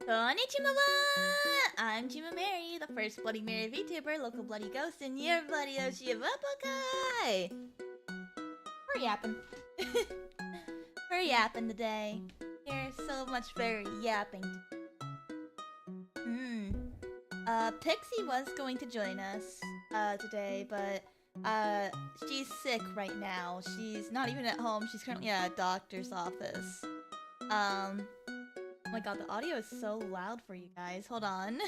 Kon NiChimawa! I'm Chima Mary, the first Bloody Mary VTuber, local bloody ghost, and your Bloody Oshi of Opokai! We're yapping. We're yapping today. There's so much very yapping. Pixie was going to join us today, but she's sick right now. She's not even at home. She's currently at a doctor's office. Oh my god, the audio is so loud for you guys. Hold on.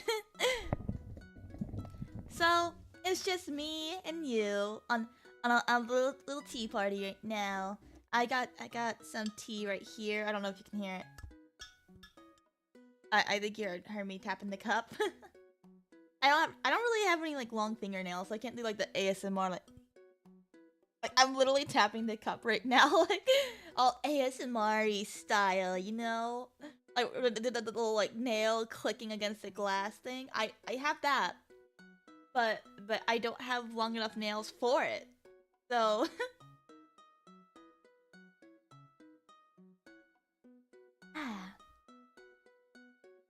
So it's just me and you on a little tea party right now. I got some tea right here. I don't know if you can hear it. I think you heard me tapping the cup. I don't really have any like long fingernails, so I can't do like the ASMR like I'm literally tapping the cup right now, like all ASMR-y style, you know? Like the little like nail clicking against the glass thing. I have that, but I don't have long enough nails for it, so.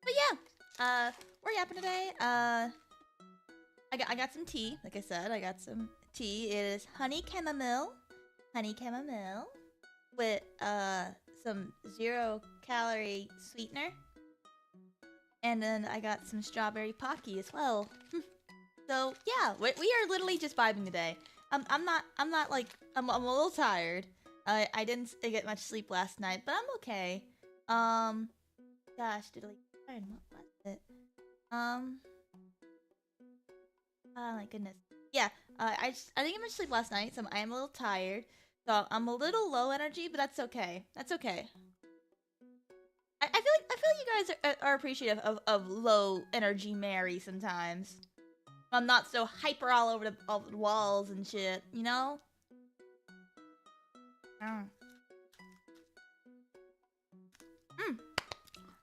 But yeah, we're yapping today. I got some tea. Like I said, I got some tea. It is honey chamomile with some 0-calorie sweetener, and then I got some strawberry pocky as well. So yeah, we are literally just vibing today. I'm not like I'm a little tired. I didn't get much sleep last night, but I'm okay. Gosh, did I? What was it? Oh my goodness. Yeah, I didn't get much sleep last night, so I am a little tired. So I'm a little low energy, but that's okay. That's okay. I feel like you guys are appreciative of low energy Mary sometimes. I'm not so hyper all over the walls and shit, you know?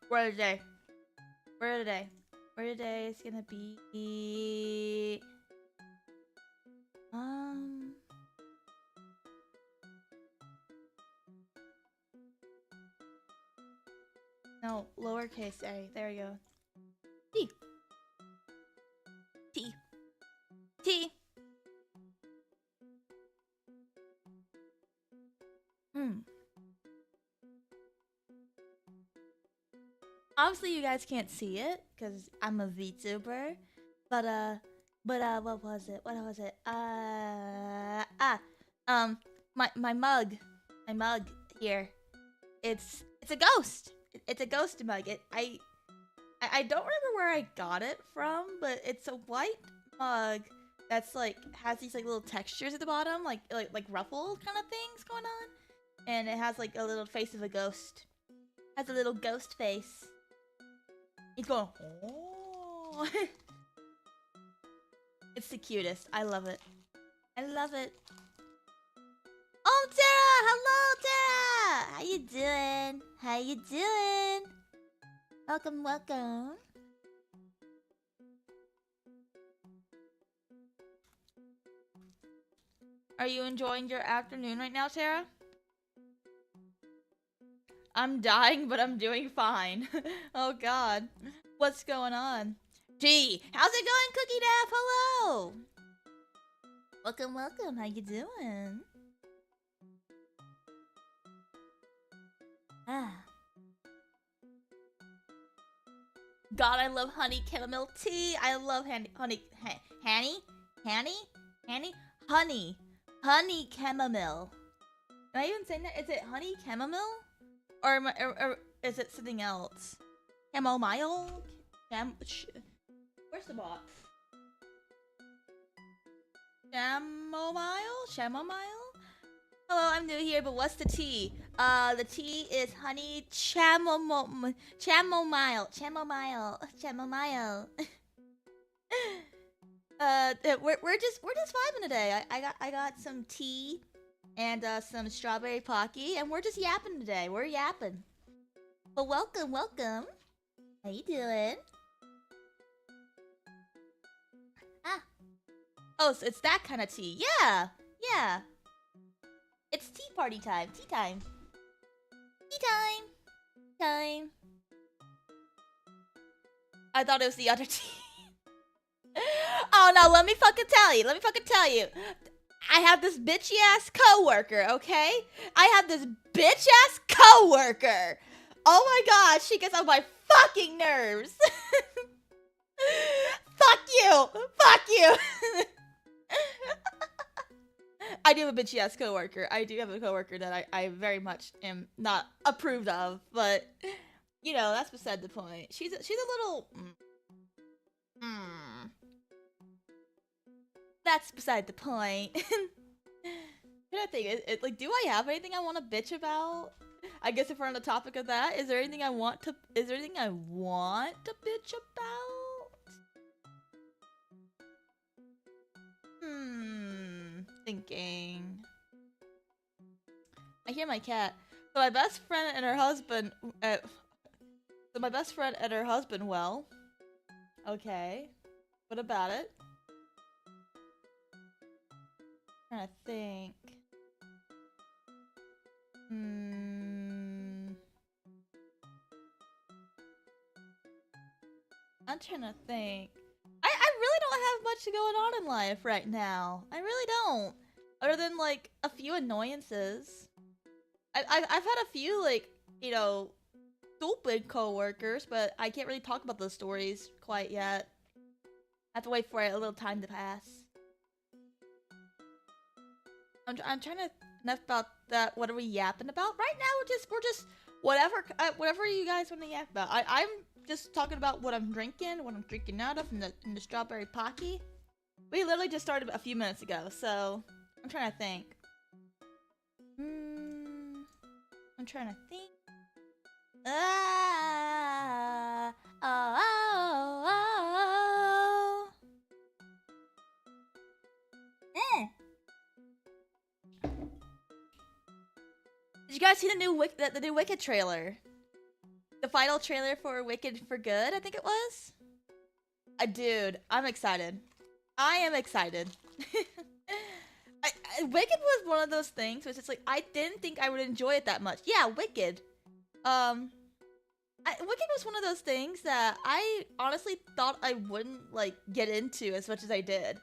Where today? Where today is gonna be no, lowercase a. There we go. T. T. T. Obviously you guys can't see it because I'm a VTuber, but what was it? My mug here. It's a ghost. It's a ghost mug. I don't remember where I got it from, but it's a white mug that's like has these like little textures at the bottom, like ruffle kind of things going on, and it has like a little face of a ghost. Has a little ghost face. He's going, oh. It's the cutest. I love it. I love it. Oh, Tara! Hello, Tara! How you doing? How you doing? Welcome, welcome. Are you enjoying your afternoon right now, Tara? I'm dying, but I'm doing fine. Oh god. What's going on? T! How's it going, Cookie Daff? Hello! Welcome, welcome. How you doing? God, I love honey chamomile tea. I love honey chamomile. Am I even saying that? Is it honey chamomile? Or is it something else? Chamomile? Where's the box? Chamomile? Hello, I'm new here, but what's the tea? The tea is honey chamomile. We're just vibing today. I got some tea and some strawberry pocky, and we're just yapping today. We're yapping. Well, welcome, welcome. How you doing? Oh, so it's that kind of tea. Yeah. It's tea party time. Tea time. time. I thought it was the other team. Oh no, let me fucking tell you. I have this bitchy ass coworker, okay? I have this bitch ass coworker. Oh my god, she gets on my fucking nerves. Fuck you. I do have a bitchy ass coworker. I do have a coworker that I very much am not approved of, but you know, that's beside the point. She's a little That's beside the point. I think like, do I have anything I want to bitch about? I guess if we're on the topic of that, is there anything I want to bitch about? Thinking. I hear my cat. So my best friend and her husband. Well. Okay. What about it? I'm trying to think. I'm trying to think. I really don't have much going on in life right now. I really don't. Other than like a few annoyances. I've had a few like, you know, stupid coworkers, but I can't really talk about those stories quite yet. I have to wait for a little time to pass. I'm trying to enough about that. What are we yapping about right now? We're just whatever you guys want to yap about. I'm just talking about what I'm drinking out of in the strawberry pocky. We literally just started a few minutes ago, so I'm trying to think. I'm trying to think. Did you guys see the new Wicked trailer? The final trailer for Wicked for Good, I think it was? Dude, I'm excited. I am excited. Wicked was one of those things which it's like, I didn't think I would enjoy it that much. Yeah, Wicked. Wicked was one of those things that I honestly thought I wouldn't, like, get into as much as I did.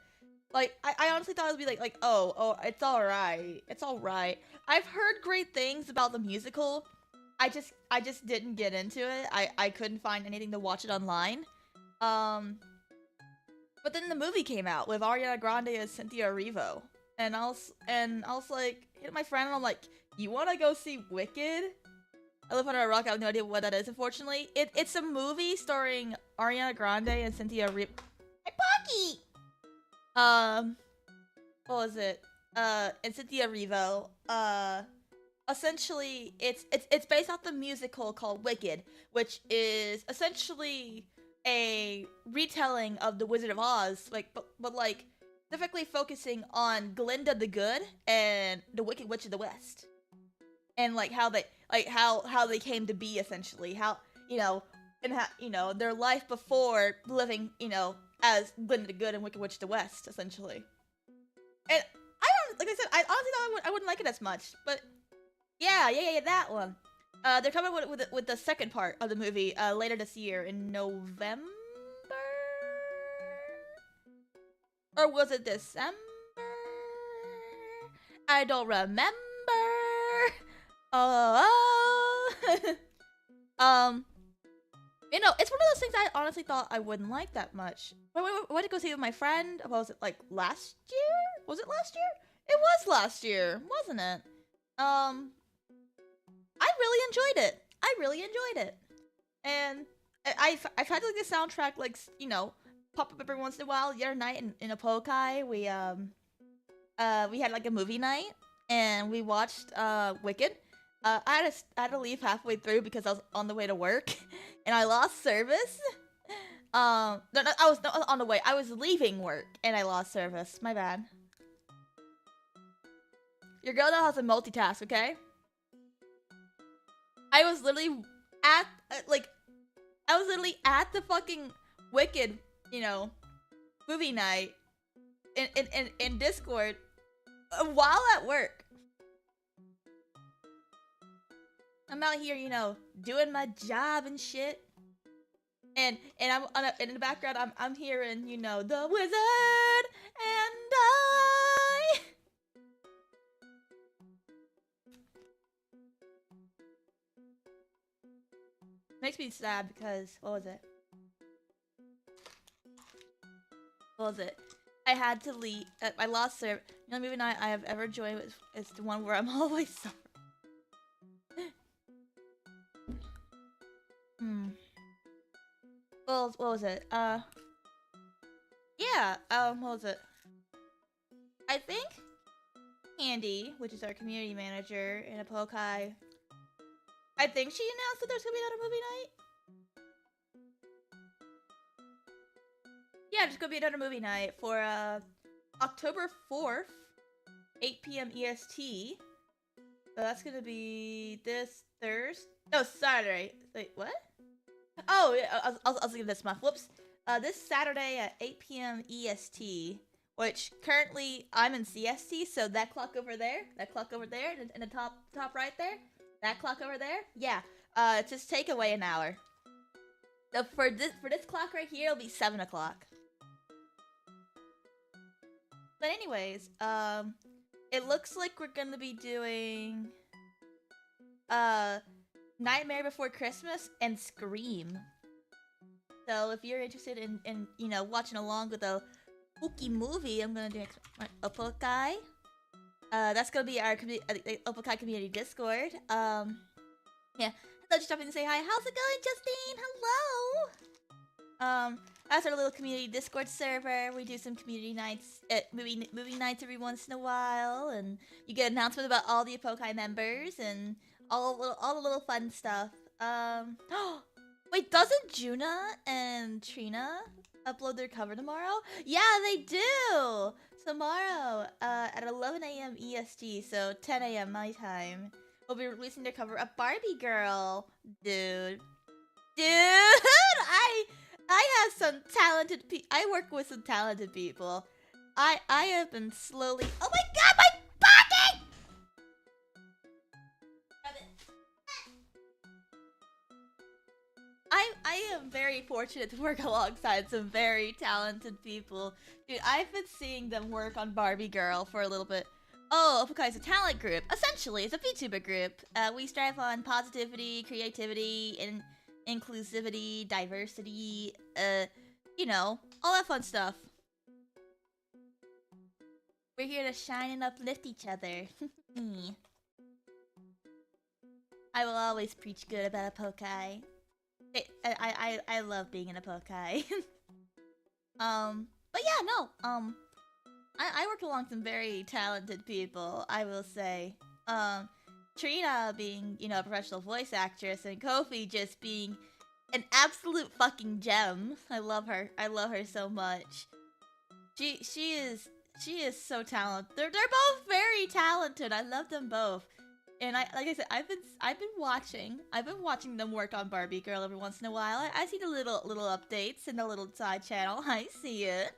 Like, I honestly thought it would be like, oh, it's alright. It's alright. I've heard great things about the musical. I just didn't get into it. I couldn't find anything to watch it online. But then the movie came out with Ariana Grande as Cynthia Erivo. And I was like, hit my friend and I'm like, you wanna go see Wicked? I live under a rock, I have no idea what that is, unfortunately. It's a movie starring Ariana Grande and Cynthia Erivo. Hey, Pocky! What was it? And Cynthia Erivo. Essentially, it's based off the musical called Wicked, which is essentially a retelling of The Wizard of Oz, like, but like, specifically focusing on Glinda the Good and the Wicked Witch of the West. And like how they came to be, essentially. How, you know, and how, you know, their life before living, you know, as Glinda the Good and Wicked Witch of the West, essentially. And I don't, like I said, I honestly thought I wouldn't like it as much, but yeah, that one. They're coming with the second part of the movie later this year in November, or was it December? I don't remember. You know, it's one of those things I honestly thought I wouldn't like that much. I went to go see it with my friend. What was it, like, last year? Was it last year? It was last year, wasn't it? I really enjoyed it. And I've had, like, the soundtrack, like, you know, pop up every once in a while. The other night in Opokai, we had, like, a movie night, and we watched, Wicked. I had to leave halfway through because I was on the way to work, and I lost service. No, I was not on the way. I was leaving work, and I lost service. My bad. Your girl now has to multitask, okay? I was literally at the fucking Wicked, you know, movie night in Discord while at work. I'm out here, you know, doing my job and shit. And I'm in the background. I'm hearing, you know, the wizard and I. Makes me sad because what was it? I had to leave. I lost serve. The only movie night I have ever joined is the one where I'm always suffering. Well, what was it? Yeah. What was it? I think Candy, which is our community manager in Opokai, I think she announced that there's gonna be another movie night. Yeah, there's gonna be another movie night for October 4th, 8 p.m. EST. So that's gonna be this Thursday. No, Saturday. Wait, what? Oh, yeah, I'll give this month. Whoops. This Saturday at 8 p.m. EST, which currently I'm in CST, so that clock over there, in the top right there, that clock over there, yeah. Just take away an hour. So for this clock right here, it'll be 7 o'clock. But anyways, it looks like we're gonna be doing Nightmare Before Christmas and Scream. So if you're interested in you know, watching along with a spooky movie, I'm gonna do Opokai. That's gonna be our Opokai community Discord. Yeah. Hello, just dropping to say hi. How's it going, Justine? Hello. That's our little community Discord server. We do some community nights, movie nights every once in a while, and you get announcements about all the Opokai members and all the little fun stuff. Wait, doesn't Juna and Trina upload their cover tomorrow? Yeah, they do! Tomorrow, at 11 a.m. EST, so 10 a.m. my time, we'll be releasing their cover of Barbie Girl. Dude, I have some talented I work with some talented people. I have been slowly. Oh my god, my pocket! I am very fortunate to work alongside some very talented people. Dude, I've been seeing them work on Barbie Girl for a little bit. Oh, Opokai is a talent group. Essentially, it's a VTuber group. We strive on positivity, creativity, and inclusivity, diversity, you know, all that fun stuff. We're here to shine and uplift each other. I will always preach good about Opokai. I love being in Opokai. But yeah, no, I work along some very talented people, I will say. Trina being, you know, a professional voice actress, and Kofi just being an absolute fucking gem. I love her. I love her so much. She is so talented. They're both very talented. I love them both. And like I said, I've been watching them work on Barbie Girl every once in a while. I see the little updates in the little side channel. I see it.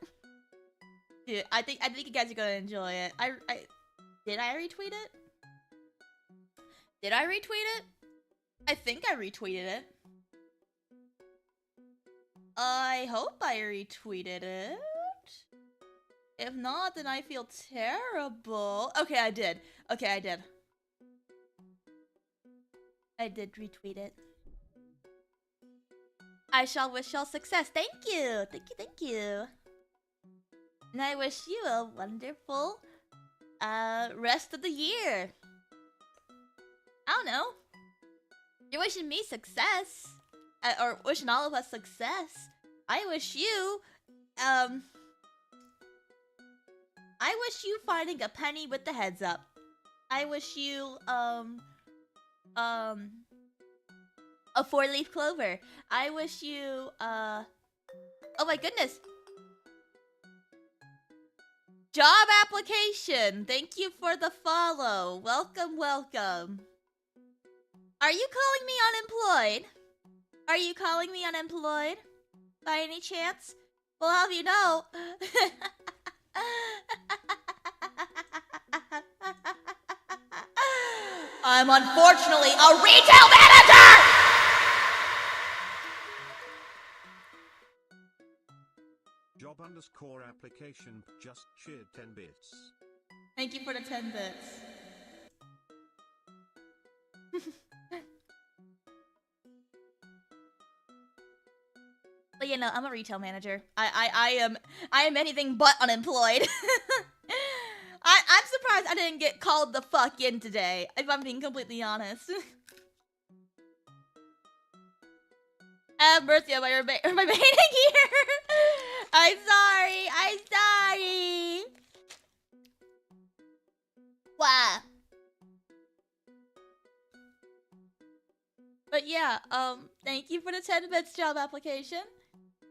Dude, I think you guys are gonna enjoy it. Did I retweet it? Did I retweet it? I think I retweeted it. I hope I retweeted it. If not, then I feel terrible. Okay, I did. Okay, I did. I did retweet it. I shall wish y'all success. Thank you. Thank you, thank you. And I wish you a wonderful rest of the year. I don't know. You're wishing me success. Or wishing all of us success. I wish you, I wish you finding a penny with the heads up. I wish you, a 4-leaf clover. I wish you, oh my goodness. Job application. Thank you for the follow. Welcome, welcome. Are you calling me unemployed? Are you calling me unemployed? By any chance? Well, I'll have you know. I'm unfortunately a retail manager! Job_application just cheered 10 bits. Thank you for the 10 bits. But you know, I'm a retail manager. I am anything but unemployed. I'm surprised I didn't get called the fuck in today, if I'm being completely honest. Have mercy on my remaining here. I'm sorry. Wow. But yeah, thank you for the 10 bits job application.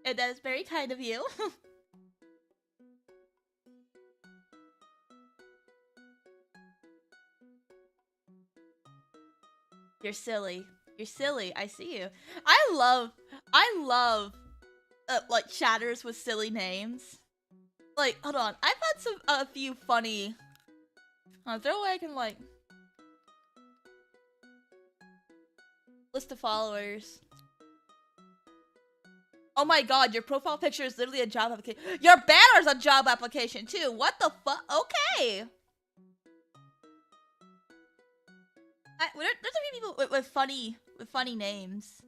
And that is very kind of you. You're silly. You're silly. I see you. I love like chatters with silly names. Like, hold on. I've had a few funny. Is there a way I can like list of followers? Oh my god, your profile picture is literally a job application. Your banner's a job application too. What the fuck? Okay. There's a few people with funny names.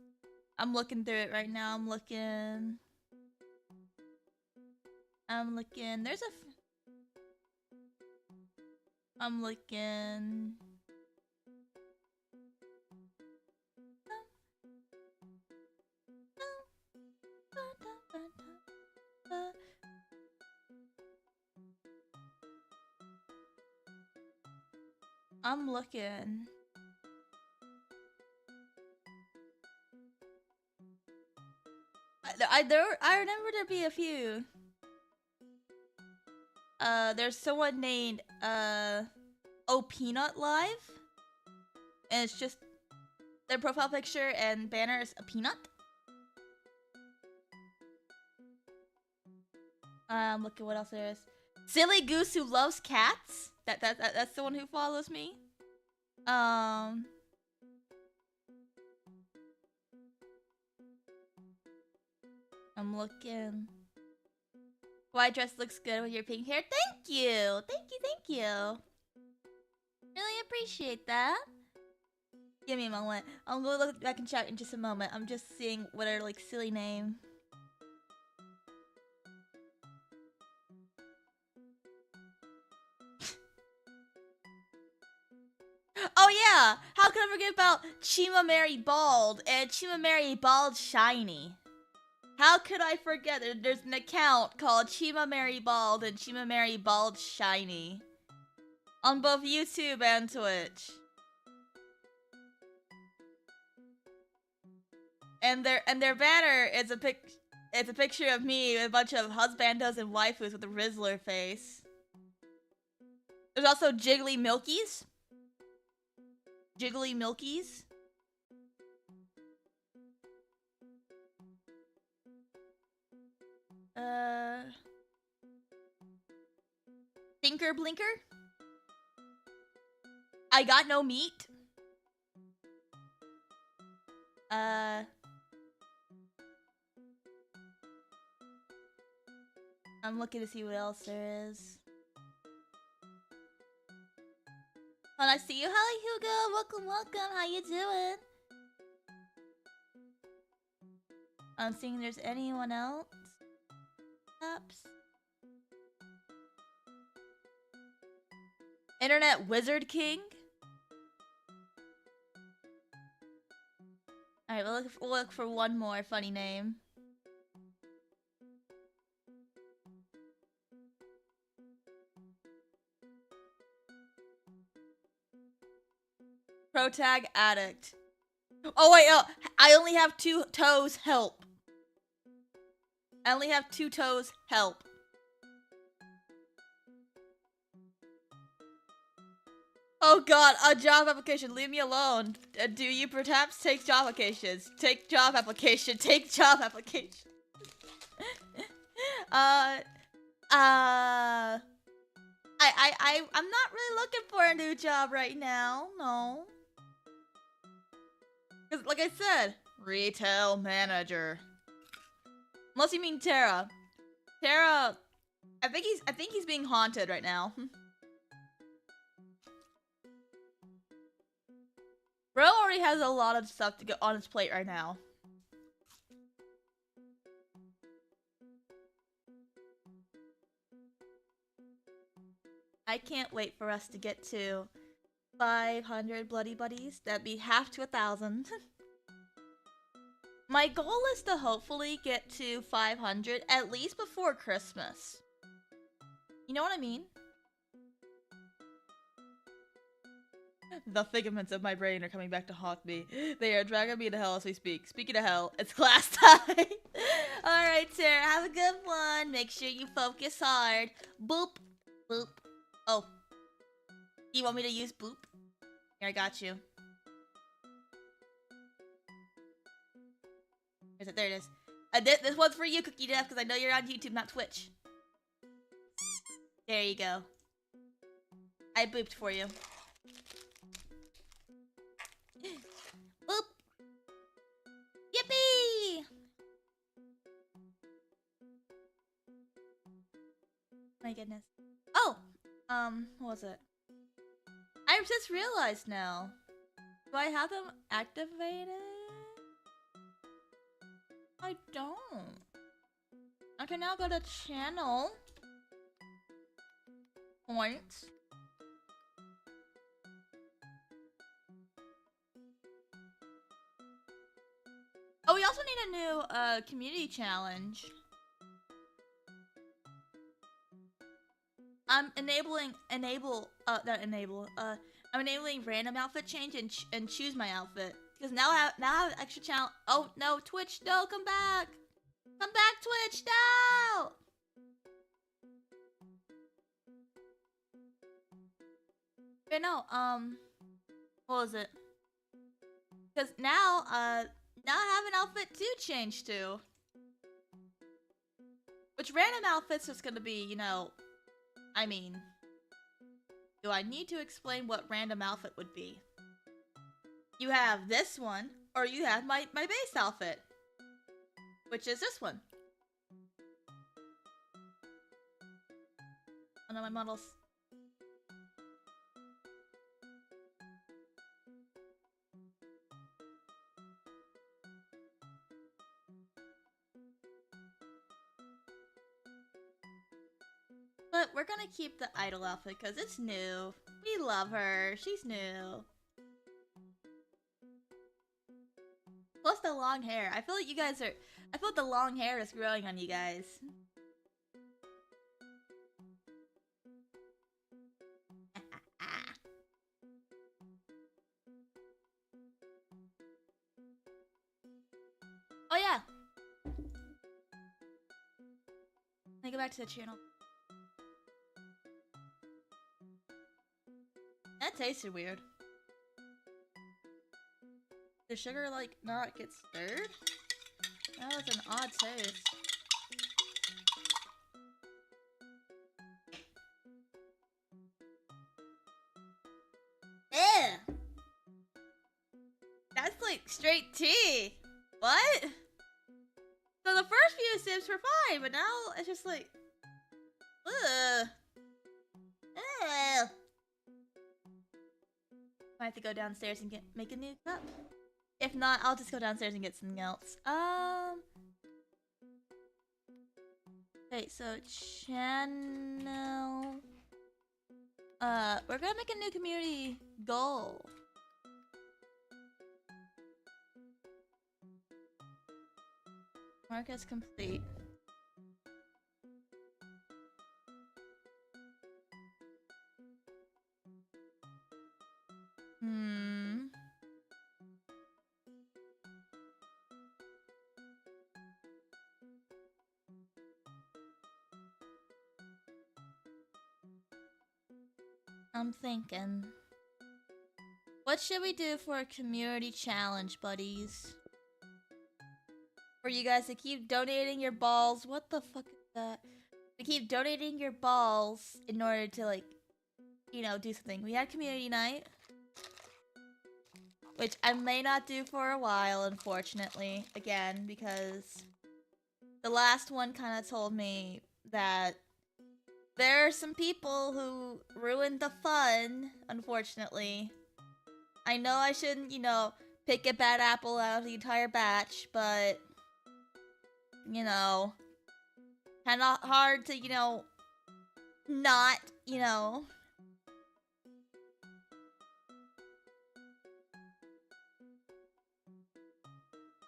I'm looking through it right now. I'm looking. There's I'm looking. I'm looking. I remember there be a few. There's someone named Oh Peanut Live, and it's just their profile picture and banner is a peanut. Look at what else there is. Silly Goose Who Loves Cats. That's the one who follows me. I'm looking. White dress looks good with your pink hair. Thank you. Thank you. Really appreciate that. Give me a moment. I'll go look back in chat in just a moment. I'm just seeing what are like silly name. Oh yeah! How could I forget about Chima Mary Bald and Chima Mary Bald Shiny? How could I forget? There's an account called Chima Mary Bald and Chima Mary Bald Shiny on both YouTube and Twitch. And their banner is it's a picture of me with a bunch of husbandos and waifus with a Rizzler face. There's also Jiggly Milkies. Jiggly Milkies. Thinker Blinker. I got no meat. I'm looking to see what else there is. Oh, I see you. Hi, Hugo. Welcome. How you doing? I'm seeing if there's anyone else. Perhaps. Internet Wizard King. Alright, we'll look for one more funny name. Protag Addict. Oh wait, oh, I only have 2 toes, help. I only have 2 toes, help. Oh god, a job application, leave me alone. Do you perhaps take job applications? Take job application, take job application. I'm not really looking for a new job right now. No. Cause like I said, retail manager. Unless you mean Tara. Tara, I think he's being haunted right now. Bro already has a lot of stuff to get on his plate right now. I can't wait for us to get to 500 bloody buddies. That'd be half to 1,000. My goal is to hopefully get to 500 at least before Christmas. You know what I mean? The figments of my brain are coming back to haunt me. They are dragging me to hell as we speak. Speaking of hell, it's class time. Alright, Sarah, have a good one. Make sure you focus hard. Boop. Boop. Oh. You want me to use boop? Here, I got you. Where's it? There it is. This one's for you, Cookie Death, because I know you're on YouTube, not Twitch. There you go. I booped for you. Boop. Yippee! My goodness. Oh! What was it? I just realized now. Do I have them activated? I don't. I can now go to channel. Points. Oh, we also need a new community challenge. I'm enabling random outfit change and choose my outfit because now I have extra channel. Oh no, Twitch, no, come back, Twitch, no. Okay, no, what was it? Because now I have an outfit to change to, which random outfits is gonna be, you know. I mean, do I need to explain what random outfit would be? You have this one, or you have my base outfit, which is this one. Oh no, my models. But we're gonna keep the idol outfit because it's new. We love her. She's new. Plus the long hair. I feel like you guys are... I feel like the long hair is growing on you guys. Oh yeah! Let me go back to the channel. That tasted weird. The sugar, like, not get stirred? That was an odd taste. Ew! That's like straight tea! What? So the first few sips were fine, but now it's just like... Ugh! Ew! I have to go downstairs and make a new cup. If not, I'll just go downstairs and get something else. Okay, so channel. We're gonna make a new community goal. Mark as complete. I'm thinking. What should we do for a community challenge, buddies? For you guys to keep donating your balls. What the fuck is that? to keep donating your balls in order to, like, you know, do something. We had community night, which I may not do for a while, unfortunately, again, because the last one kind of told me that there are some people who ruined the fun, unfortunately. I know I shouldn't, you know, pick a bad apple out of the entire batch, but, you know, kind of hard to, you know, not, you know.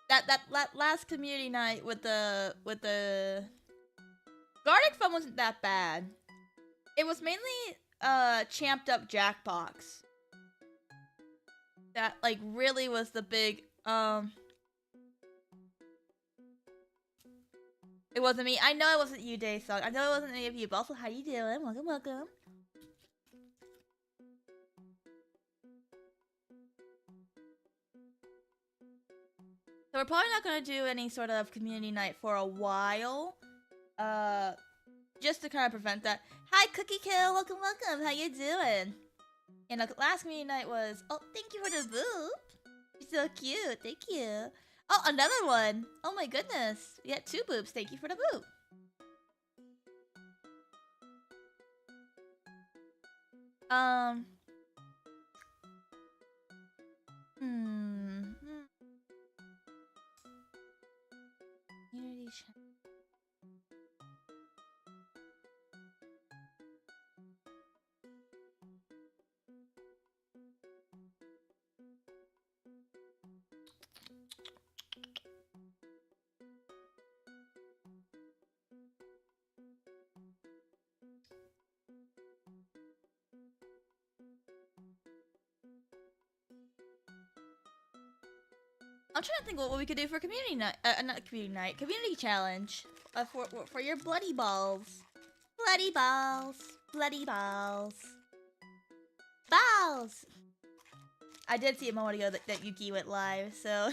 That last community night with the Garlic Fun wasn't that bad. It was mainly champed up Jackbox. That like really was the big It wasn't me. I know it wasn't you, Daysong. I know it wasn't any of you, but also how you doing? Welcome, welcome. So we're probably not gonna do any sort of community night for a while. Just to kind of prevent that. Hi, Cookie Kill. Welcome, welcome. How you doing? And the last community night was... Oh, thank you for the boop. You're so cute. Thank you. Oh, another one. Oh my goodness. We had 2 boops. Thank you for the boop. Community chat. I'm trying to think what we could do for community night. Not community night. Community challenge. For your bloody balls. Bloody balls. Bloody balls. Balls! I did see a moment ago that Yuki went live, so...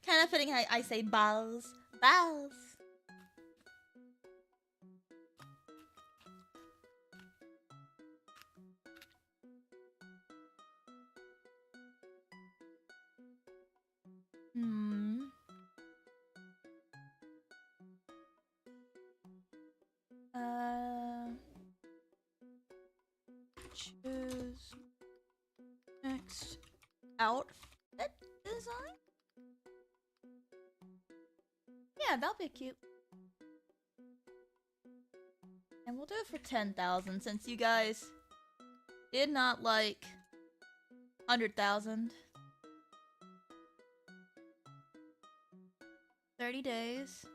kind of fitting how I say balls. Balls! Choose next outfit design? Yeah, that'll be cute. And we'll do it for 10,000 since you guys did not like 100,000. 30 days.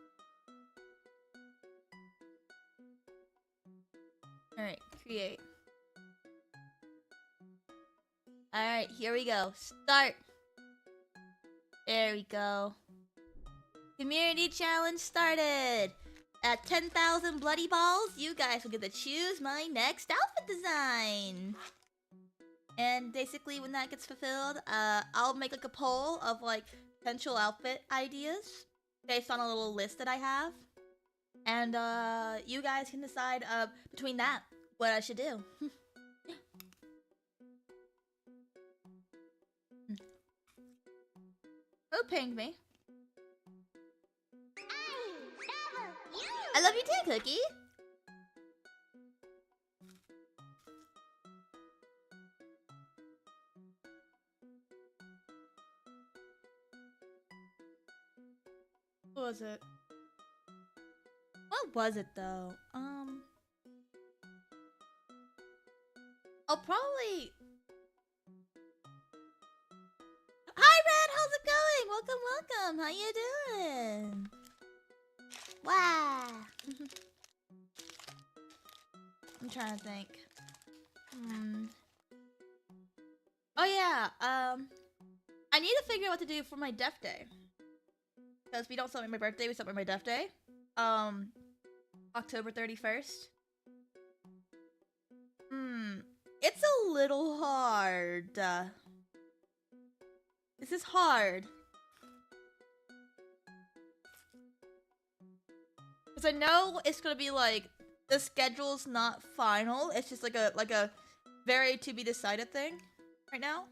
Alright, create. Alright, here we go. Start! There we go. Community challenge started! At 10,000 bloody balls, you guys will get to choose my next outfit design! And basically, when that gets fulfilled, I'll make like a poll of like potential outfit ideas based on a little list that I have. And you guys can decide between that what I should do. Who pinged me? I love you too, Cookie! What was it? What was it though? I'll probably... Hi Red, how's it going? Welcome, welcome. How you doing? Wow. I'm trying to think. Oh yeah, I need to figure out what to do for my death day. Because we don't celebrate my birthday, we celebrate my death day. October 31st. It's a little hard. This is hard. Because I know it's gonna be like the schedule's not final. It's just like a very to be decided thing right now.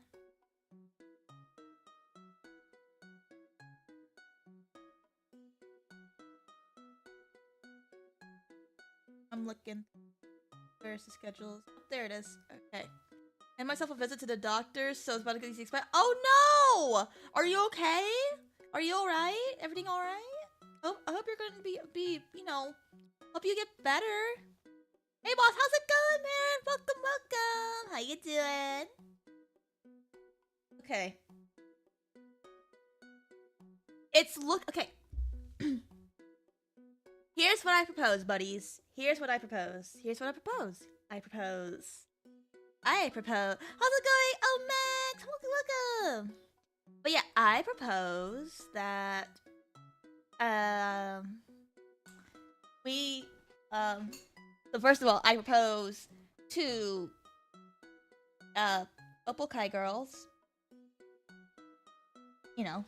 I'm looking. Where's the schedules? Oh, there it is. Okay. And myself a visit to the doctor, so it's about to get these expired. Oh no! Are you okay? Are you alright? Everything alright? I hope you're gonna be, you know, hope you get better. Hey boss, how's it going, man? Welcome. How you doing? Okay. Okay. Here's what I propose, buddies. Here's what I propose. I propose. How's it going? Oh, Max! Welcome! But yeah, I propose that, so first of all, I propose to, Opokai girls. You know.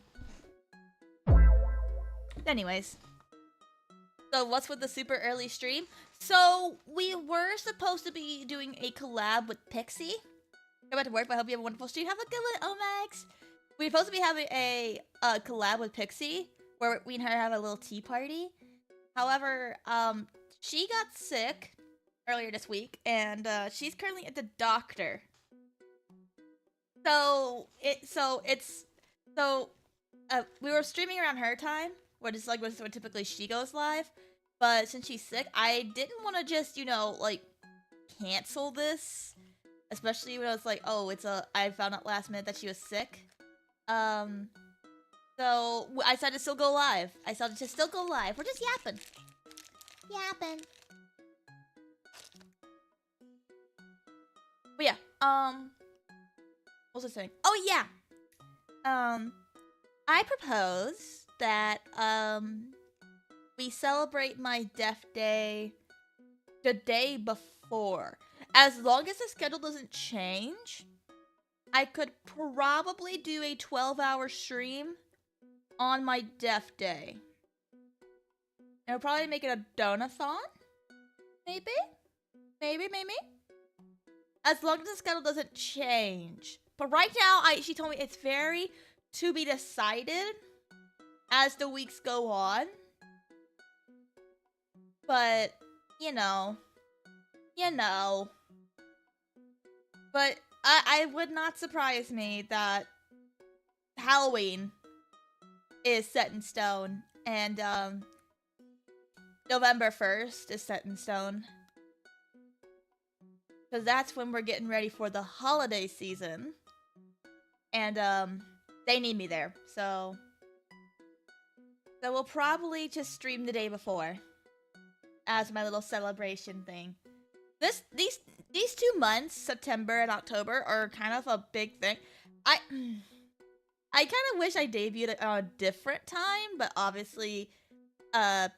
Anyways. So what's with the super early stream? So we were supposed to be doing a collab with Pixie. Go back to work, but I hope you have a wonderful stream. Have a good one, Omax. We're supposed to be having a collab with Pixie, where we and her have a little tea party. However, she got sick earlier this week, and she's currently at the doctor. We were streaming around her time, which is like when typically she goes live. But since she's sick, I didn't want to just, you know, like, cancel this. Especially when I was like, oh, I found out last minute that she was sick. So I decided to still go live. We're just yapping. But yeah, what was I saying? Oh yeah! I propose that, we celebrate my death day the day before. As long as the schedule doesn't change, I could probably do a 12-hour stream on my death day. And we'll probably make it a donathon? Maybe? As long as the schedule doesn't change. But right now, she told me it's very to be decided as the weeks go on. But, you know. But I would not surprise me that Halloween is set in stone. And, November 1st is set in stone. Because that's when we're getting ready for the holiday season. And, they need me there. So we'll probably just stream the day before. As my little celebration thing. These 2 months, September and October, are kind of a big thing. I kind of wish I debuted at a different time, but obviously, yeah,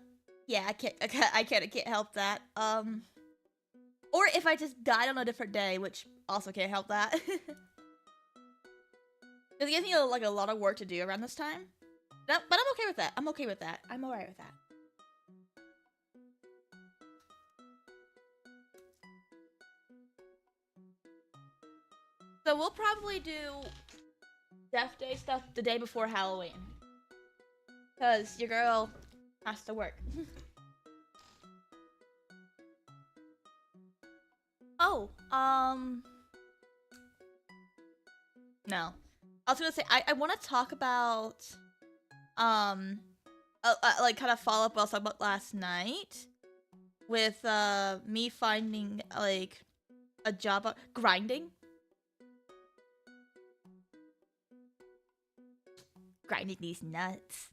I can't help that. Or if I just died on a different day, which also can't help that. Because it gives me like a lot of work to do around this time. But I'm okay with that. I'm alright with that. So we'll probably do Death Day stuff the day before Halloween. Because your girl has to work. Oh, no. I was gonna say, I want to talk about, like, kind of follow up what I was talking about last night. With, me finding, like, a job, grinding. Grinding these nuts.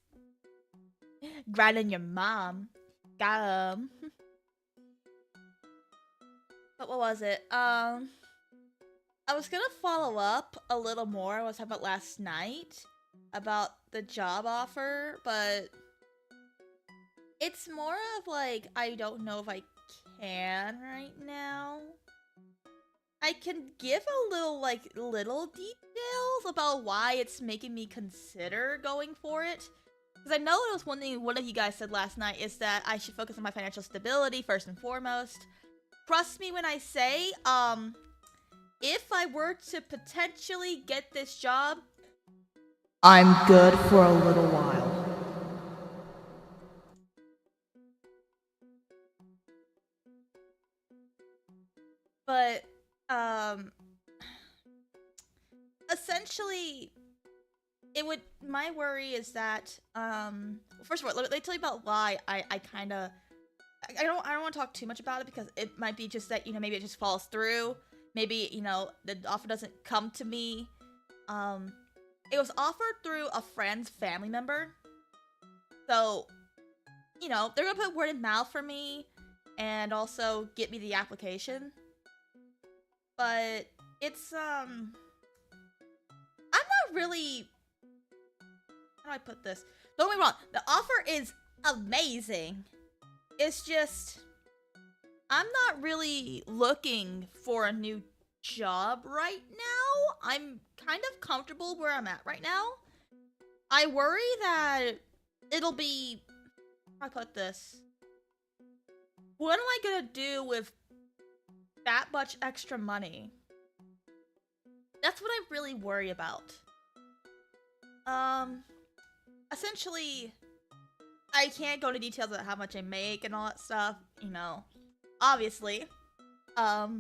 Grinding your mom. Got 'em. But what was it? I was gonna follow up a little more. I was talking about last night about the job offer, but it's more of like, I don't know if I can right now. I can give a little details about why it's making me consider going for it. Because I know it was one thing one of you guys said last night is that I should focus on my financial stability first and foremost. Trust me when I say, if I were to potentially get this job, I'm good for a little while. But, essentially, my worry is that, first of all, let me tell you about why I don't want to talk too much about it because it might be just that, maybe it just falls through. Maybe, the offer doesn't come to me. It was offered through a friend's family member. So, they're gonna put word of mouth for me and also get me the application. But it's, I'm not really, how do I put this? Don't get me wrong, the offer is amazing. It's just, I'm not really looking for a new job right now. I'm kind of comfortable where I'm at right now. I worry that it'll be, how do I put this? What am I gonna do with that much extra money? That's what I really worry about. Essentially, I can't go into details about how much I make and all that stuff, obviously. But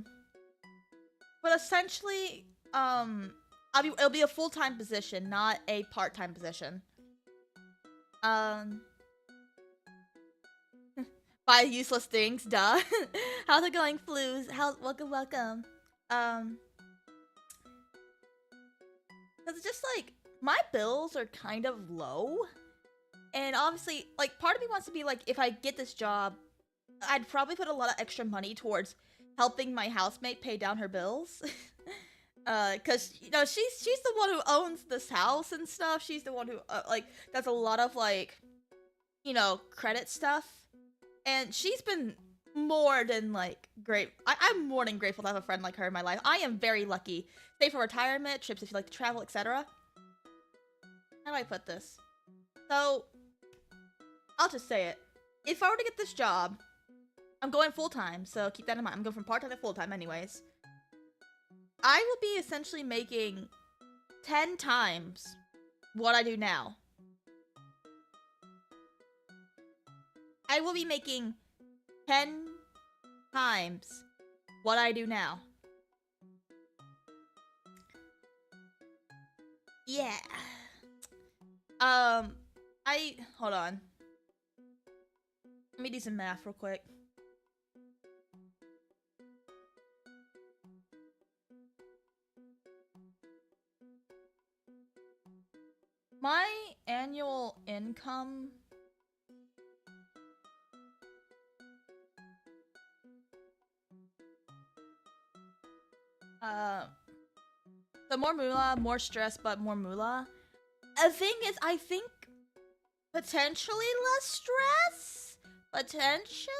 essentially, it'll be a full-time position, not a part-time position. Buy useless things, duh. How's it going, Flues? Welcome. Cause it's just like, my bills are kind of low. And obviously, like, part of me wants to be like, if I get this job, I'd probably put a lot of extra money towards helping my housemate pay down her bills. Cause, she's the one who owns this house and stuff. She's the one who, does a lot of, credit stuff. And she's been more than, great. I'm more than grateful to have a friend like her in my life. I am very lucky. Stay for retirement, trips if you like to travel, etc. How do I put this? So, I'll just say it. If I were to get this job, I'm going full-time, so keep that in mind. I'm going from part-time to full-time anyways. I will be essentially making 10 times what I do now. I will be making 10 times what I do now. Yeah. Hold on. Let me do some math real quick. My annual income the more moolah, more stress, but more moolah. The thing is, I think potentially less stress? Potentially?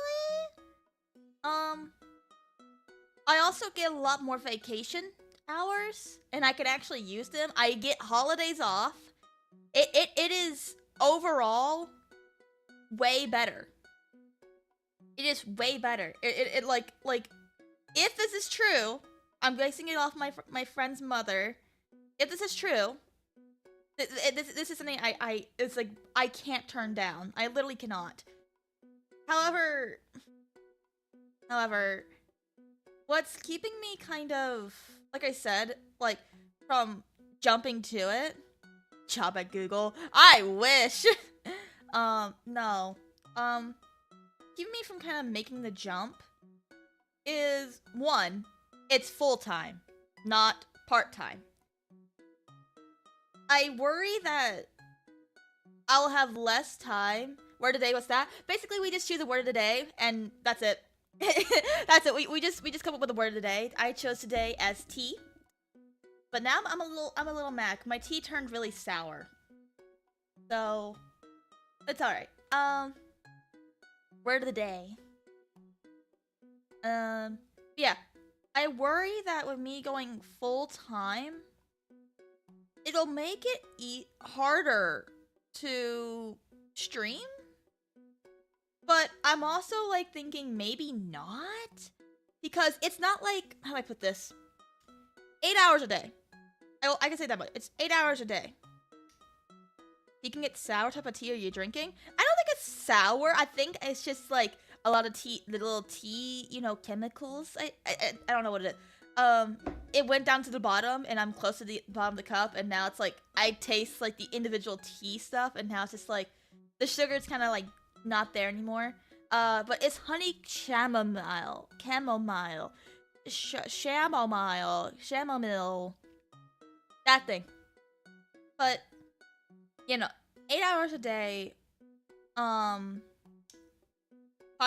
I also get a lot more vacation hours, and I can actually use them. I get holidays off. It is overall way better. It is way better. It like if this is true, I'm basing it off my friend's mother. If this is true, this is something it's like I can't turn down. I literally cannot. However, what's keeping me kind of, like I said, like from jumping to it, job at Google. I wish. No. Keeping me from kind of making the jump is one, it's full-time, not part-time. I worry that I'll have less time. Word of the day, what's that? Basically, we just choose a word of the day, and that's it. That's it. We just come up with a word of the day. I chose today as tea, but now I'm a little mad. My tea turned really sour, so it's all right. Word of the day. Yeah. I worry that with me going full-time, it'll make it harder to stream. But I'm also like thinking maybe not, because it's not like, how do I put this? 8 hours a day. I can say that much. It's 8 hours a day. You can get sour type of tea. Are you drinking? I don't think it's sour. I think it's just like a lot of tea, little tea, you know, chemicals. I don't know what it is. It went down to the bottom, and I'm close to the bottom of the cup, and now it's like I taste like the individual tea stuff, and now it's just like the sugar's kind of like not there anymore. But it's honey chamomile, chamomile, that thing. But you know, 8 hours a day, 5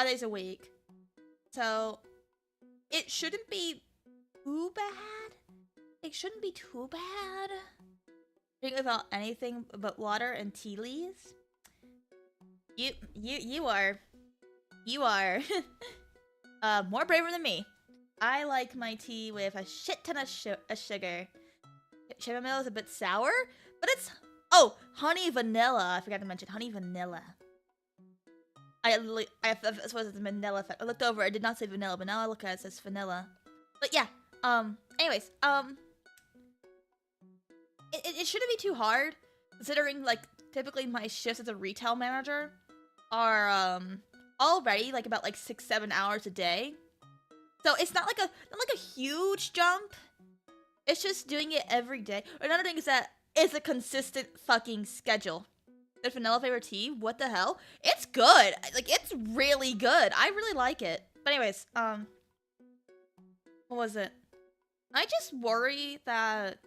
days a week. So it shouldn't be too bad. It shouldn't be too bad. Drink without anything but water and tea leaves. You are more braver than me. I like my tea with a shit ton of sugar. Chamomile is a bit sour, but it's honey vanilla. I forgot to mention honey vanilla. I suppose it's vanilla effect. I looked over. I did not say vanilla, but now I look at it, it says vanilla. But yeah. Anyways. It shouldn't be too hard, considering like typically my shifts as a retail manager are already like about like 6-7 hours a day. So it's not like a huge jump. It's just doing it every day. Another thing is that it's a consistent fucking schedule. The vanilla flavored tea, what the hell? It's good. Like, it's really good. I really like it. But anyways, what was it? I just worry that...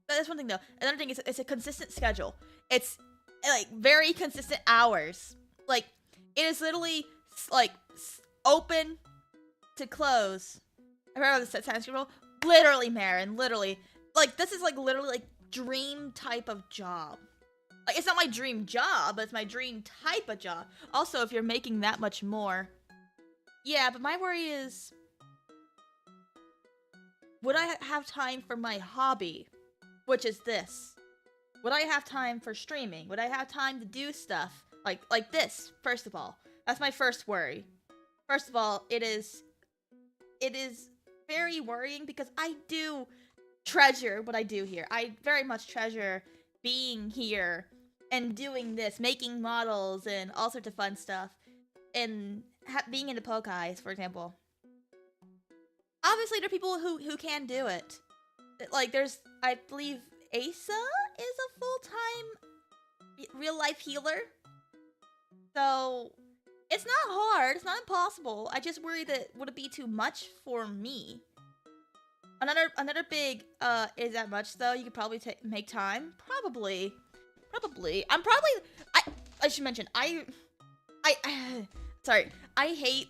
That's one thing though. Another thing is it's a consistent schedule. It's like very consistent hours. Like, it is literally like open to close. I remember the time schedule. Literally, Marin, literally. Like, this is like literally like dream type of job. Like, it's not my dream job, but it's my dream type of job. Also, if you're making that much more. Yeah, but my worry is, would I have time for my hobby, which is this? Would I have time for streaming? Would I have time to do stuff like this? First of all, that's my first worry. First of all, it is very worrying because I do treasure what I do here. I very much treasure being here and doing this, making models and all sorts of fun stuff, and being into Opokais, for example. Obviously, there are people who can do it. Like, there's, I believe, Asa is a full-time real-life healer. So, it's not hard. It's not impossible. I just worry that would it be too much for me. Another big, is that much though? You could probably make time. Probably. I should mention, sorry. I hate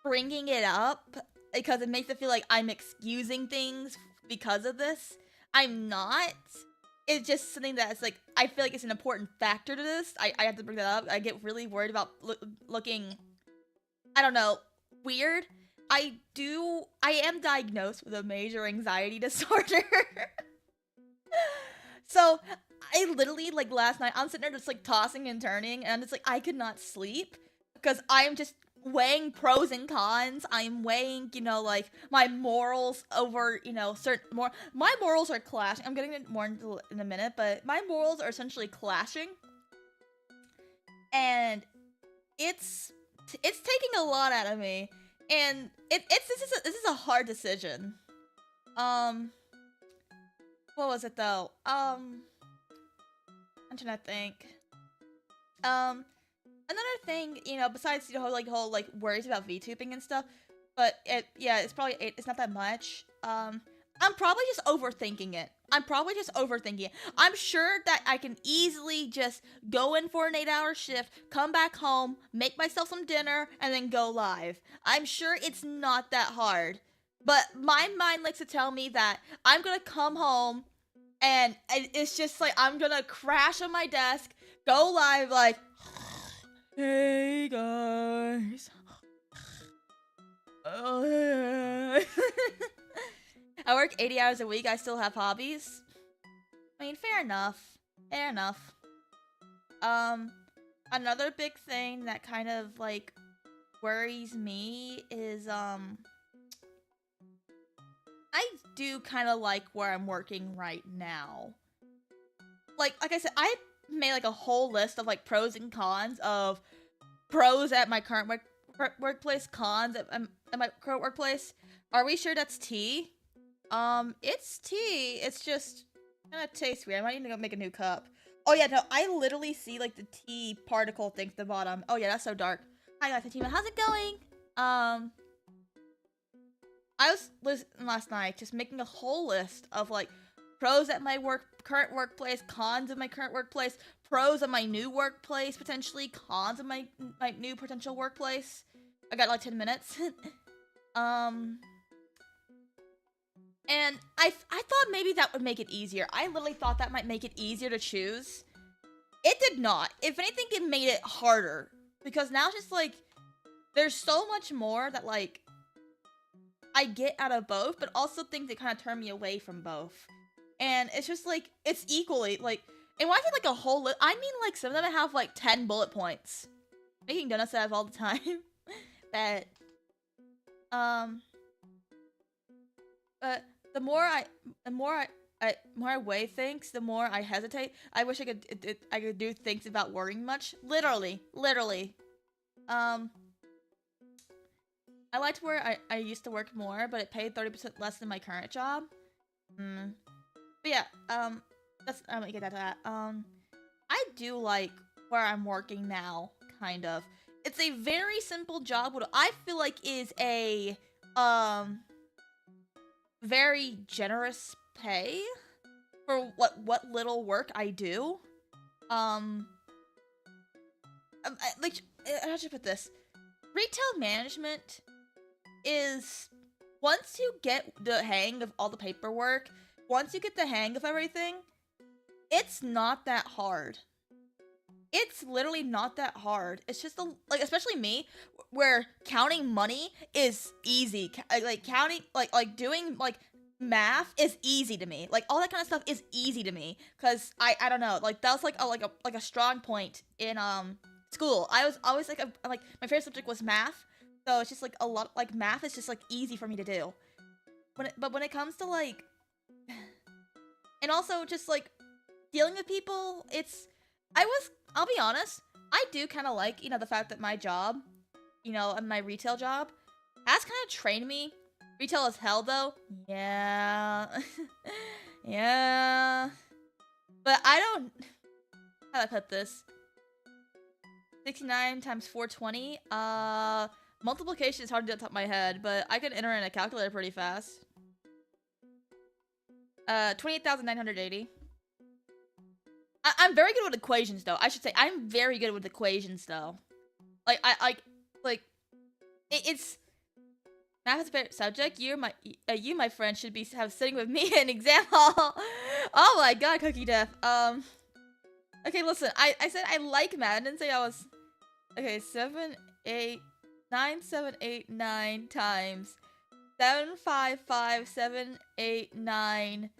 bringing it up because it makes it feel like I'm excusing things because of this. I'm not. It's just something that's like, I feel like it's an important factor to this. I have to bring that up. I get really worried about looking, I don't know, weird. I am diagnosed with a major anxiety disorder. So, I literally, like, last night, I'm sitting there just, like, tossing and turning, and I'm just like, I could not sleep, because I'm just weighing pros and cons. I'm weighing, you know, like, my morals over, you know, my morals are clashing. I'm getting more into in a minute, but my morals are essentially clashing. And it's taking a lot out of me. And this is a hard decision. What was it though? I'm trying to think. Another thing, you know, besides the whole worries about VTubing and stuff, but it's not that much. I'm probably just overthinking it. I'm sure that I can easily just go in for an 8-hour shift, come back home, make myself some dinner, and then go live. I'm sure it's not that hard. But my mind likes to tell me that I'm gonna come home, and it's just like, I'm gonna crash on my desk, go live like, hey guys. I work 80 hours a week, I still have hobbies. I mean, fair enough. another big thing that kind of like worries me is I do kind of like where I'm working right now. Like I said, I made like a whole list of like pros and cons of pros at my current workplace, cons at my current workplace. Are we sure that's tea? It's tea. It's just kind of tastes weird. I might need to go make a new cup. Oh yeah, no, I literally see like the tea particle thing at the bottom. Oh yeah, that's so dark. Hi guys, Chima, how's it going? I was listening last night, just making a whole list of like pros at my current workplace, cons of my current workplace, pros of my new workplace, potentially cons of my new potential workplace. I got like 10 minutes. And I thought maybe that would make it easier. I literally thought that might make it easier to choose. It did not. If anything, it made it harder. Because now it's just like, there's so much more that like, I get out of both, but also things that kind of turn me away from both. And it's just like, it's equally, like, and when I say like a whole list, I mean like some of them have like 10 bullet points. Making donuts I have all the time. But, the more I weigh things, the more I hesitate. I wish I could do things without worrying much. Literally. I liked where I used to work more, but it paid 30% less than my current job. But yeah, I'm gonna get that. I do like where I'm working now, kind of. It's a very simple job, what I feel like is a, very generous pay for what little work I do. Like, how should I put this? Retail management is, once you get the hang of all the paperwork, once you get the hang of everything, it's not that hard. It's literally not that hard. It's just like, especially me, where counting money is easy. Like counting, like doing like math is easy to me. Like all that kind of stuff is easy to me, cause I don't know. Like that was like a strong point in school. I was always like my favorite subject was math, so it's just like a lot, like math is just like easy for me to do. But when it comes to like, and also just like dealing with people, I'll be honest, I do kind of like, the fact that my job, and my retail job has kind of trained me. Retail is hell, though. Yeah. Yeah. But I don't... How do I put this? 69 times 420? Multiplication is hard to do on top of my head, but I can enter in a calculator pretty fast. 28,980. I'm very good with equations, though. I should say I'm very good with equations, though. Like it's math is a favorite subject. You, my friend, should have sitting with me in exam hall. Oh my god, Cookie Death. Okay, listen. I said I like math. I didn't say I was. Okay, 9,789 times 755,789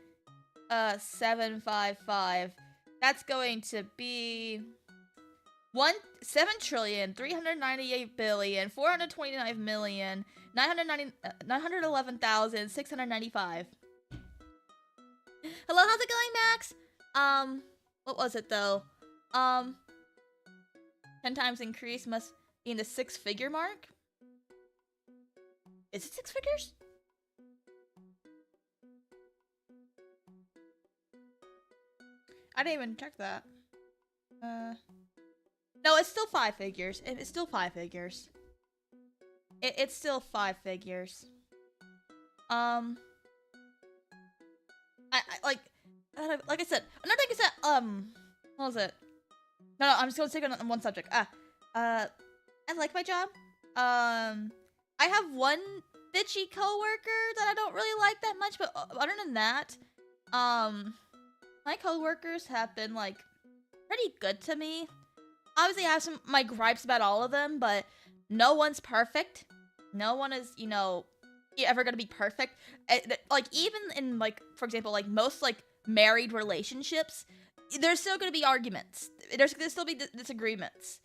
755. That's going to be 7,398,429,911,695. Hello, how's it going, Max? What was it though? 10 times increase must be in the 6-figure mark. Is it 6 figures? I didn't even check that. No, it's still 5 figures. It's still 5 figures. It's still 5 figures. I like I said, another thing is that, what was it? No, I'm just gonna stick on one subject. I like my job. I have one bitchy coworker that I don't really like that much, but other than that, my coworkers have been, like, pretty good to me. Obviously, I have my gripes about all of them, but no one's perfect. No one is, ever gonna be perfect. Like, even in, like, for example, like, most, like, married relationships, there's still gonna be arguments. There's gonna still be disagreements.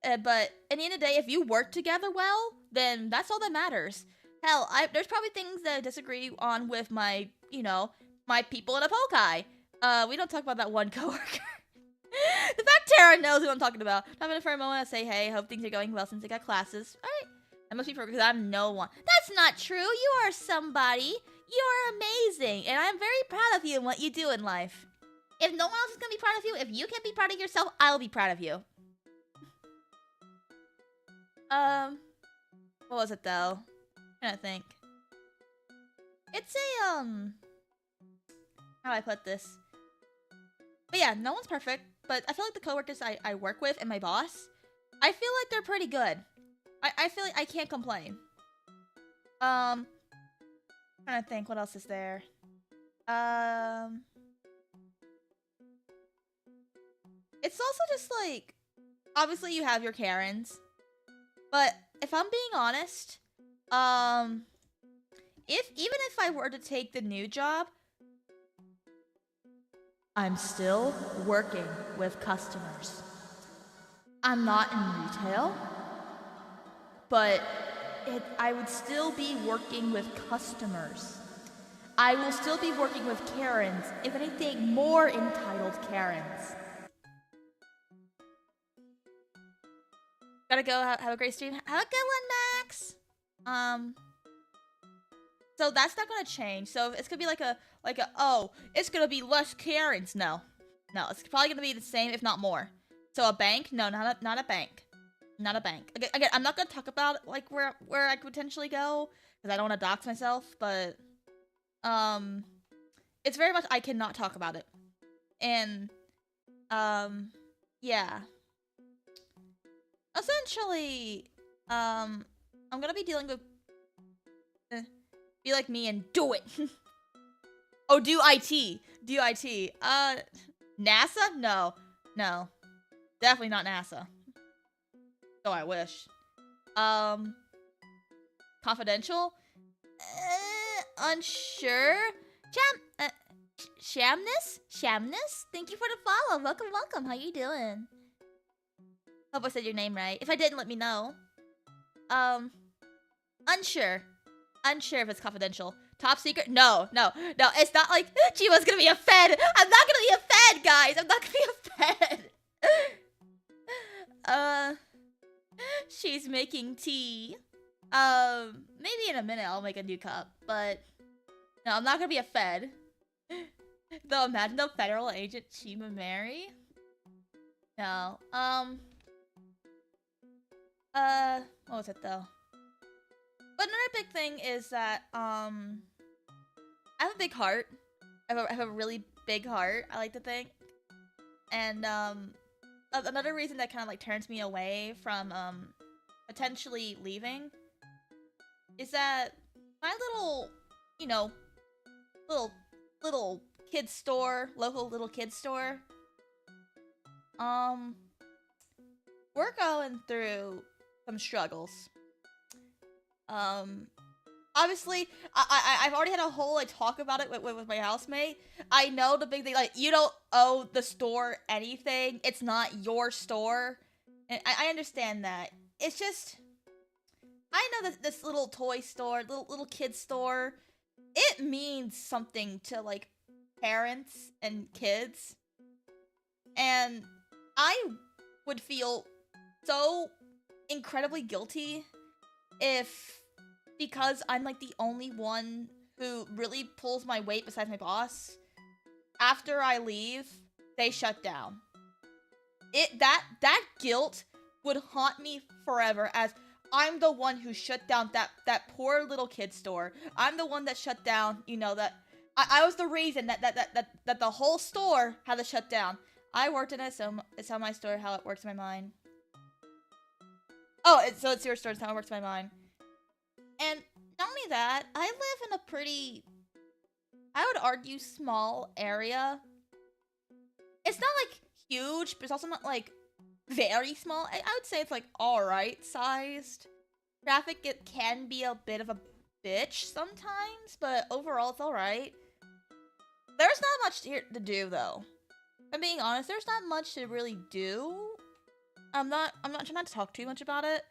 But at the end of the day, if you work together well, then that's all that matters. Hell, there's probably things that I disagree on with my, my people in Opokai. We don't talk about that one coworker. The fact Tara knows who I'm talking about. I'm in for a moment. I say, hey, hope things are going well since I got classes. All right. That must be for because I'm no one. That's not true. You are somebody. You are amazing, and I'm very proud of you and what you do in life. If no one else is gonna be proud of you, if you can be proud of yourself, I'll be proud of you. What was it though? I'm trying to think. It's a how do I put this? But yeah, no one's perfect. But I feel like the coworkers I work with and my boss, I feel like they're pretty good. I feel like I can't complain. Trying to think, what else is there? It's also just like, obviously you have your Karens, but if I'm being honest, even if I were to take the new job, I'm still working with customers. I'm not in retail, but I would still be working with customers. I will still be working with Karens, if anything, more entitled Karens. Gotta go, have a great stream. Have a good one, Max! So that's not gonna change. So it's gonna be like a, oh, it's gonna be less Karens. No, it's probably gonna be the same, if not more. So a bank? No, not a bank. Not a bank. Again, I'm not gonna talk about like where I could potentially go because I don't want to dox myself. But it's very much I cannot talk about it. And yeah. Essentially, I'm gonna be dealing with be like me and do it. Oh, do IT. Do IT. NASA? No. Definitely not NASA. Oh, I wish. Confidential? Unsure? Shamness? Thank you for the follow. Welcome. How you doing? Hope I said your name right. If I didn't, let me know. Unsure if it's confidential. Top secret? No. It's not like Chima's gonna be a fed. I'm not gonna be a fed, guys. I'm not gonna be a fed. She's making tea. Maybe in a minute I'll make a new cup, but no, I'm not gonna be a fed. Though imagine the federal agent Chima Mary. No. What was it though? But another big thing is that I have a big heart. I have a really big heart, I like to think. And another reason that kind of like turns me away from potentially leaving is that my little, little kid store, local little kid store, we're going through some struggles. Obviously, I've already had a whole like talk about it with my housemate. I know the big thing, like, you don't owe the store anything. It's not your store. And I understand that. It's just, I know that this little toy store, little kid store, it means something to like parents and kids. And I would feel so incredibly guilty if, because I'm like the only one who really pulls my weight besides my boss, after I leave, they shut down. That guilt would haunt me forever, as I'm the one who shut down that poor little kid store. I'm the one that shut down, that I was the reason that the whole store had to shut down. I worked in it, so it's how my store, how it works in my mind. Oh, so it's your store, it's how it works in my mind. And not only that, I live in a pretty, I would argue, small area. It's not like huge, but it's also not like very small. I would say it's like alright sized. Traffic, it can be a bit of a bitch sometimes, but overall it's alright. There's not much here to do though. I'm being honest, there's not much to really do. I'm not trying not to talk too much about it.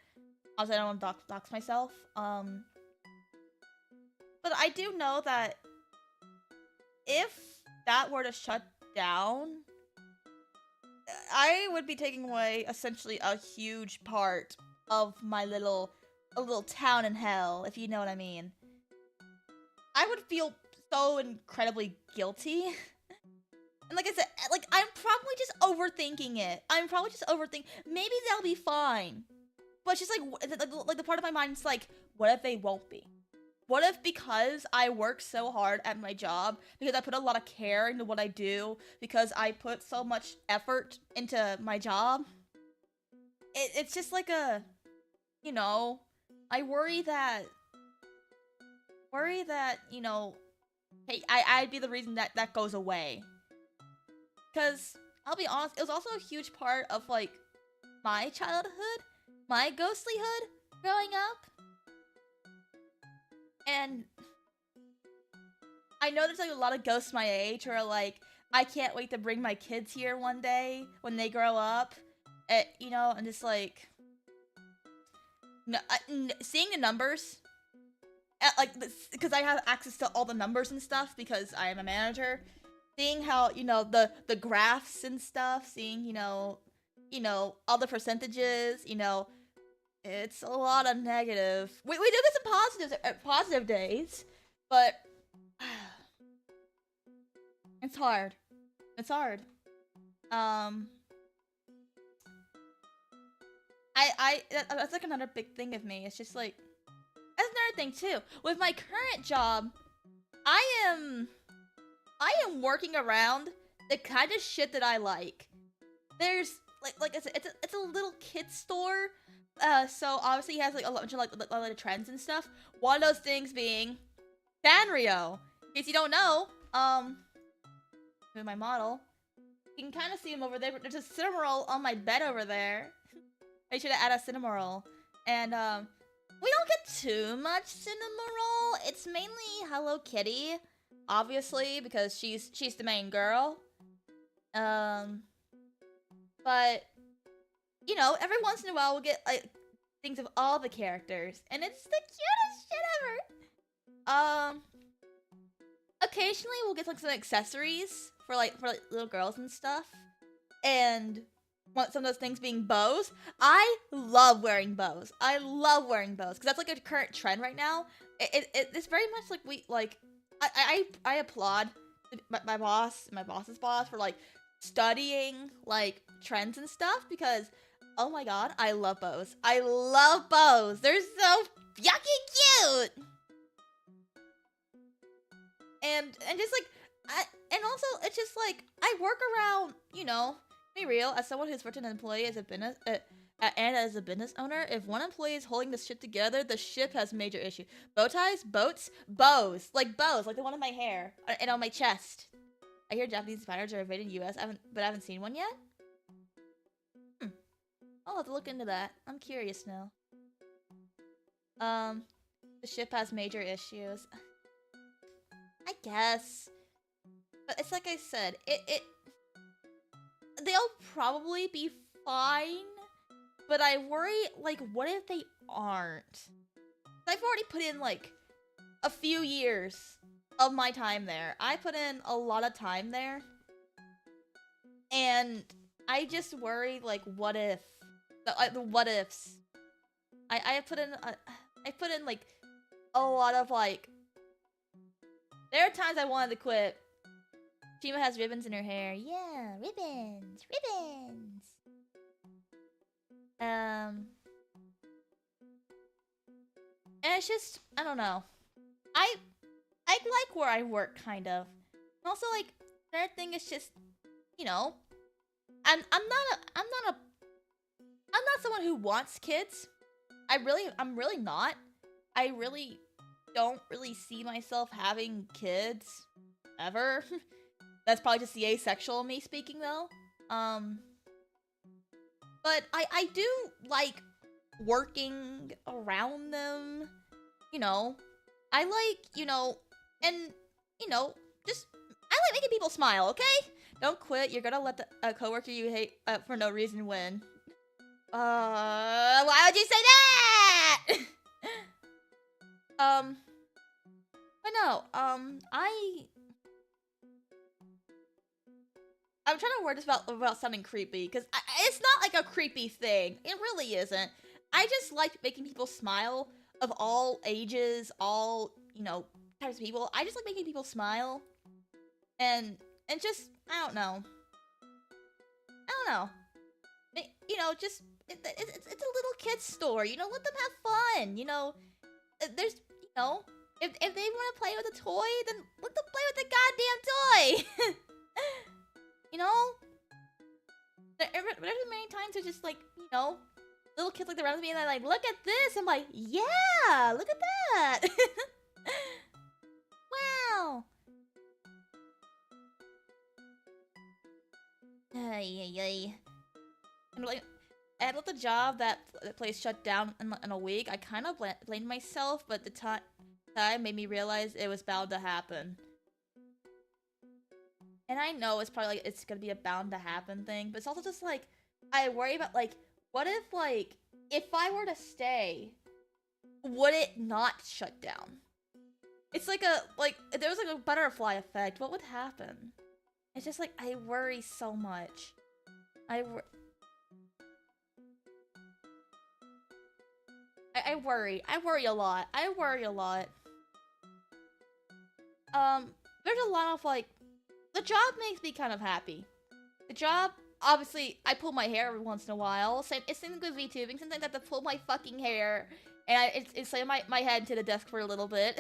Also, I don't want to dox myself. But I do know that if that were to shut down, I would be taking away essentially a huge part of my little town in hell, if you know what I mean. I would feel so incredibly guilty. And like I said, like, I'm probably just overthinking it. Maybe they'll be fine. But it's just like the part of my mind is like, what if they won't be? What if because I work so hard at my job, because I put a lot of care into what I do, because I put so much effort into my job, it's just like a, you know, I worry that, you know, hey, I'd be the reason that goes away. Because, I'll be honest, it was also a huge part of, like, my childhood, my ghostlyhood growing up. And I know there's like a lot of ghosts my age who are like, I can't wait to bring my kids here one day when they grow up. You know, and just like, seeing the numbers, like, because I have access to all the numbers and stuff because I am a manager. Seeing how, you know, the graphs and stuff, seeing, you know, all the percentages, you know, it's a lot of negative. We do get some positive days, but it's hard. It's hard. That's like another big thing of me. It's just like, that's another thing too. With my current job, I am working around the kind of shit that I like. There's like I said, it's a little kid store. So obviously he has like a bunch of like of trends and stuff. One of those things being Sanrio. In case you don't know, with my model, you can kind of see him over there. But there's a Cinnamoroll on my bed over there. I should have added a Cinnamoroll, and we don't get too much Cinnamoroll. It's mainly Hello Kitty, obviously, because she's the main girl. But you know, every once in a while we'll get like things of all the characters, and it's the cutest shit ever. Occasionally we'll get like some accessories for little girls and stuff, and some of those things being bows. I love wearing bows. Because that's like a current trend right now. It's very much like I applaud my boss's boss for like studying like trends and stuff, because oh my god, I love bows. They're so fucking cute. And just like and also it's just like I work around, you know, be real, as someone who's worked an employee as a business and as a business owner, if one employee is holding this shit together, the ship has major issue. Bow ties, boats, bows, like the one in my hair and on my chest. I hear Japanese spiders are invading US, but I haven't seen one yet. I'll have to look into that. I'm curious now. The ship has major issues. I guess. But it's like I said, they'll probably be fine, but I worry, like, what if they aren't? I've already put in, like, a few years of my time there. I put in a lot of time there, and I just worry, like, what if? The what ifs. I put in, like, a lot of, like, there are times I wanted to quit. Chima has ribbons in her hair. Yeah, ribbons. And it's just, I don't know. I like where I work, kind of. And also, like, another thing is just, you know, I'm not someone who wants kids. I'm really not. I really don't really see myself having kids ever. That's probably just the asexual me speaking, though. But I do like working around them. You know, I like, you know, and, you know, just, I like making people smile, okay? Don't quit. You're gonna let the coworker you hate for no reason win. Why would you say that? But no, I'm trying to word this without sounding creepy, because it's not like a creepy thing. It really isn't. I just like making people smile, of all ages, all, you know, types of people. I just like making people smile. And just, I don't know. You know, just, it's a little kid's store, you know, let them have fun, you know. There's, you know, if they want to play with a toy, then let them play with the goddamn toy! You know? There's been many times where just, like, you know, little kids look around me and they're like, look at this! I'm like, yeah! Look at that! Wow! Ay. And like, I left the job that the place shut down in a week. I kind of blamed myself, but the time made me realize it was bound to happen. And I know it's probably like, it's gonna be a bound to happen thing, but it's also just like, I worry about like, what if like, if I were to stay, would it not shut down? It's like if there was like a butterfly effect, what would happen? It's just like, I worry so much. I worry. I worry a lot. There's a lot of like, the job makes me kind of happy. The job, obviously, I pull my hair every once in a while. It's same with VTubing. Sometimes I have to pull my fucking hair, and it's slam my head into the desk for a little bit.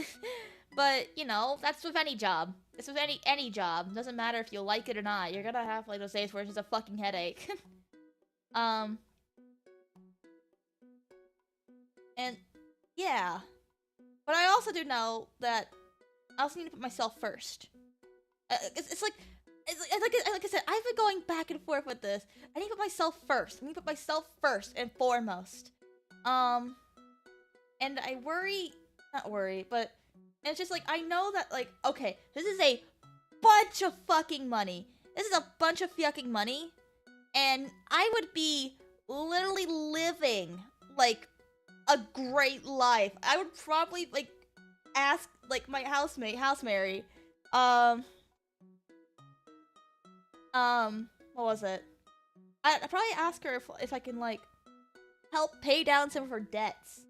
But, you know, that's with any job. It's with any job. Doesn't matter if you like it or not. You're gonna have like those days where it's just a fucking headache. And yeah. But I also do know that I also need to put myself first. It's like I said, I've been going back and forth with this. I need to put myself first. I need to put myself first and foremost. And I not worry, but it's just like, I know that, like, okay, this is a bunch of fucking money. This is a bunch of fucking money. And I would be literally living, like, a great life. I would probably, like, ask, like, my housemate, Mary, what was it? I'd probably ask her if I can, like, help pay down some of her debts.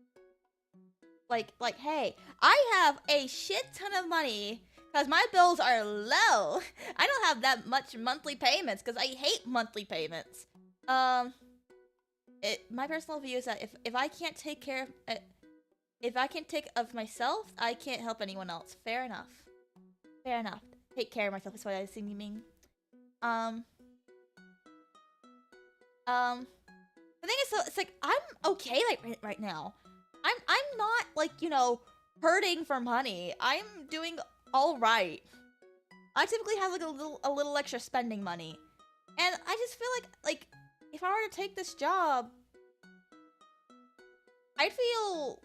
Like, hey, I have a shit ton of money because my bills are low. I don't have that much monthly payments because I hate monthly payments. My personal view is that if I can't take care of, if I can't take of myself, I can't help anyone else. Fair enough. Take care of myself is what I assume you mean. The thing is, so it's like, I'm okay, like, right now. I'm not, like, you know, hurting for money. I'm doing alright. I typically have, like, a little extra spending money. And I just feel like, if I were to take this job, I'd feel...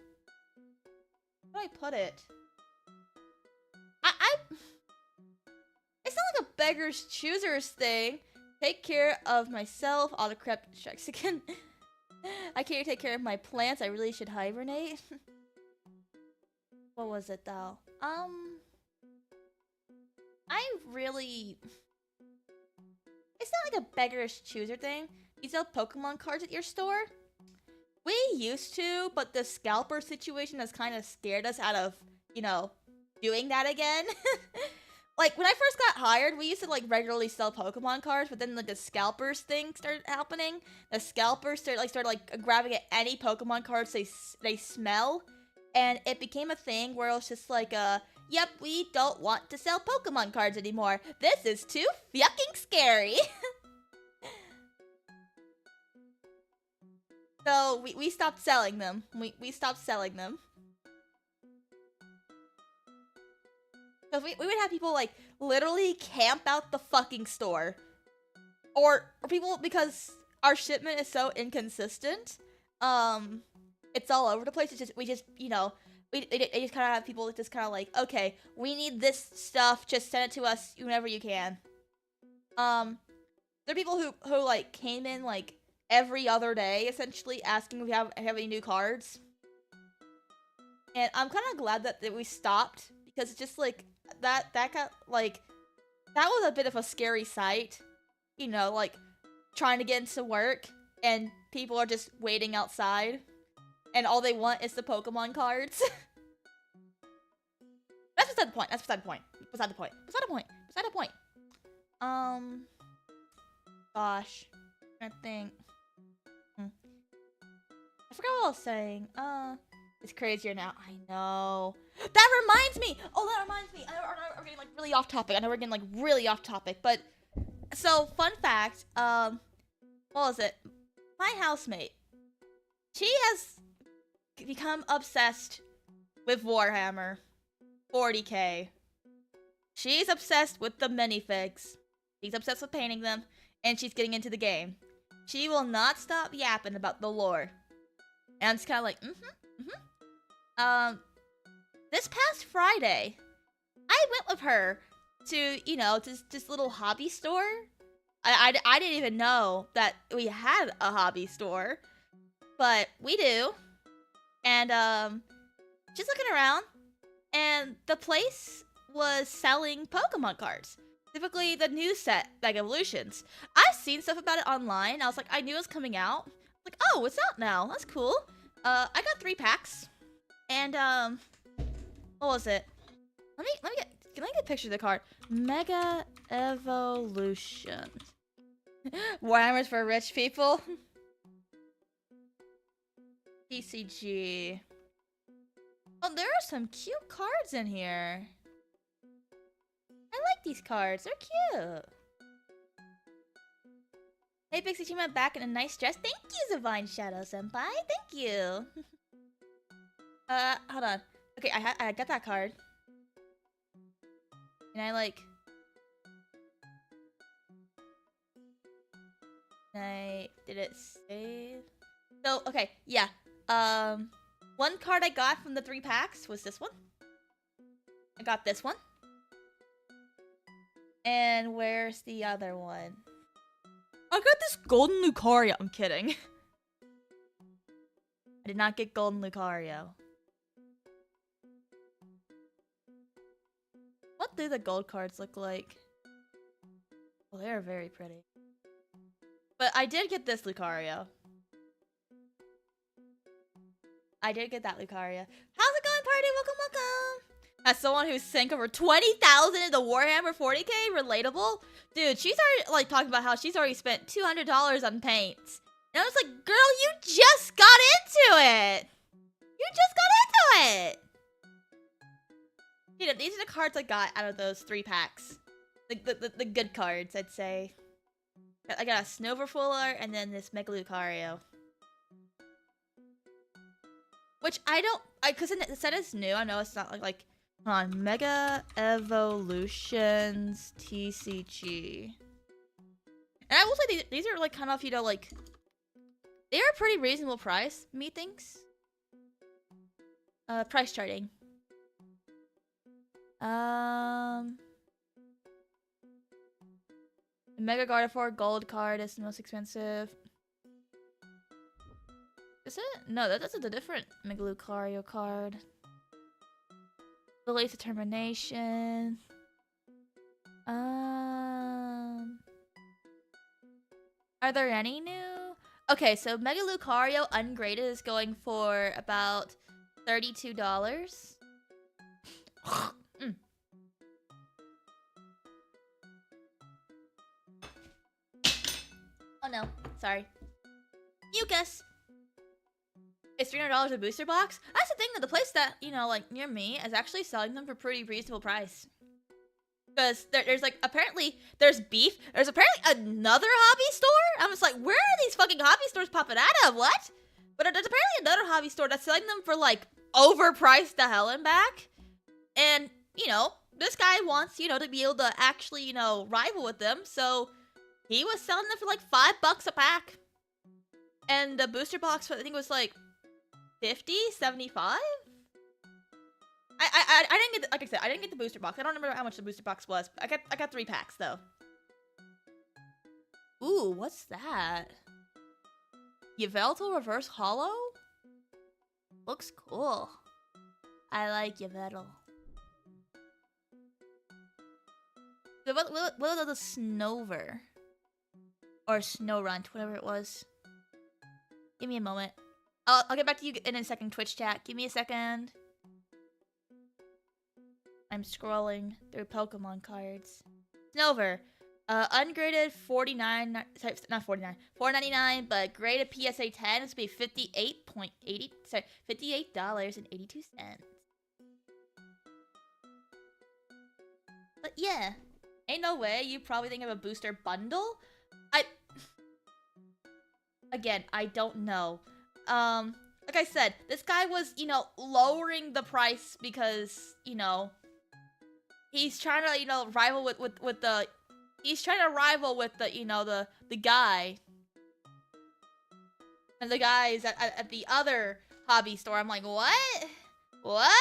How do I put it? It's not like a beggar's choosers thing. Take care of myself. Autocorrect strikes again. I can't take care of my plants. I really should hibernate. What was it though? It's not like a beggar's chooser thing. You sell Pokemon cards at your store? We used to, but the scalper situation has kind of scared us out of, you know, doing that again. Like, when I first got hired, we used to, like, regularly sell Pokemon cards, but then, like, the scalpers thing started happening. The scalpers started grabbing at any Pokemon cards they smell, and it became a thing where it was just like, yep, we don't want to sell Pokemon cards anymore. This is too fucking scary. So, we stopped selling them. We stopped selling them. We would have people, like, literally camp out the fucking store. Or people, because our shipment is so inconsistent, it's all over the place. It's just, we just, you know, we just kind of have people just kind of like, okay, we need this stuff, just send it to us whenever you can. There are people who like came in like every other day, essentially asking if we have any new cards. And I'm kind of glad that we stopped, because it's just like that got like that was a bit of a scary sight. You know, like trying to get into work and people are just waiting outside and all they want is the Pokemon cards. That's beside the point. That's beside the point. Beside the point. Beside the point. Beside the point. Gosh. I think. I forgot what I was saying. It's crazier now. I know. That reminds me. Oh, that reminds me. I know we're getting like really off topic. I know we're getting like really off topic, but so fun fact. What was it? My housemate. She has become obsessed with Warhammer 40K. She's obsessed with the minifigs. She's obsessed with painting them, and she's getting into the game. She will not stop yapping about the lore. And I'm just kind of like, this past Friday, I went with her to, you know, this little hobby store. I didn't even know that we had a hobby store, but we do. And, just looking around, and the place was selling Pokemon cards. Specifically, the new set, like Evolutions. I've seen stuff about it online. I was like, I knew it was coming out. Like, oh, it's out now. That's cool. I got 3 packs. And, what was it? Let me get a picture of the card. Mega Evolution. Warhammer's for rich people. TCG. Oh, there are some cute cards in here. I like these cards. They're cute. Hey, Pixie Chima, back in a nice dress. Thank you, Divine Shadow Senpai. Thank you. Hold on. Okay, I got that card. And I like... Did it save? So, okay, yeah. One card I got from the 3 packs was this one. I got this one. And where's the other one? I got this Golden Lucario. I'm kidding. I did not get Golden Lucario. What do the gold cards look like? Well, they're very pretty. But I did get this Lucario. I did get that Lucario. How's it going, party? Welcome, welcome! As someone who sank over 20,000 into Warhammer 40K, relatable? Dude, she's already, like, talking about how she's already spent $200 on paints. And I was like, girl, you just got into it! You just got into it! You know, these are the cards I got out of those 3 packs. The good cards, I'd say. I got a Snoverfuller and then this Mega Lucario. Which I don't... Because the set is new, I know it's not like hold on, Mega Evolutions TCG. And I will say these are like kind of, you know, like... They are a pretty reasonable price, methinks. Price charting. The Mega Gardevoir Gold card is the most expensive. Is it? No, that's a different Mega Lucario card. The Late Determination. Are there any new? Okay, so Mega Lucario ungraded is going for about $32. Oh no, sorry. Mucus! It's $300 a booster box? That's the thing, that the place that, you know, like, near me is actually selling them for pretty reasonable price. Because there's, like, apparently, there's beef. There's apparently another hobby store? I'm just like, where are these fucking hobby stores popping out of? What? But there's apparently another hobby store that's selling them for, like, overpriced to hell and back. And, you know, this guy wants, you know, to be able to actually, you know, rival with them, so... He was selling them for like $5 a pack. And the booster box, I think, was like 50, 75? I didn't get the, like I said, I didn't get the booster box. I don't remember how much the booster box was. But I got 3 packs though. Ooh, what's that? Yveltal Reverse Hollow? Looks cool. I like Yveltal. What was the Snover? Or Snowrunt, whatever it was. Give me a moment. I'll get back to you in a second, Twitch chat. Give me a second. I'm scrolling through Pokemon cards. Snover. Ungraded 49, sorry, not 49, 4.99, but graded PSA 10 is to be $58.82. But yeah, ain't no way you probably think of a booster bundle. Again, I don't know. Like I said, this guy was, you know, lowering the price because, you know, he's trying to, you know, rival with the. He's trying to rival with the, you know, the guy. And the guys at the other hobby store. I'm like, what? What?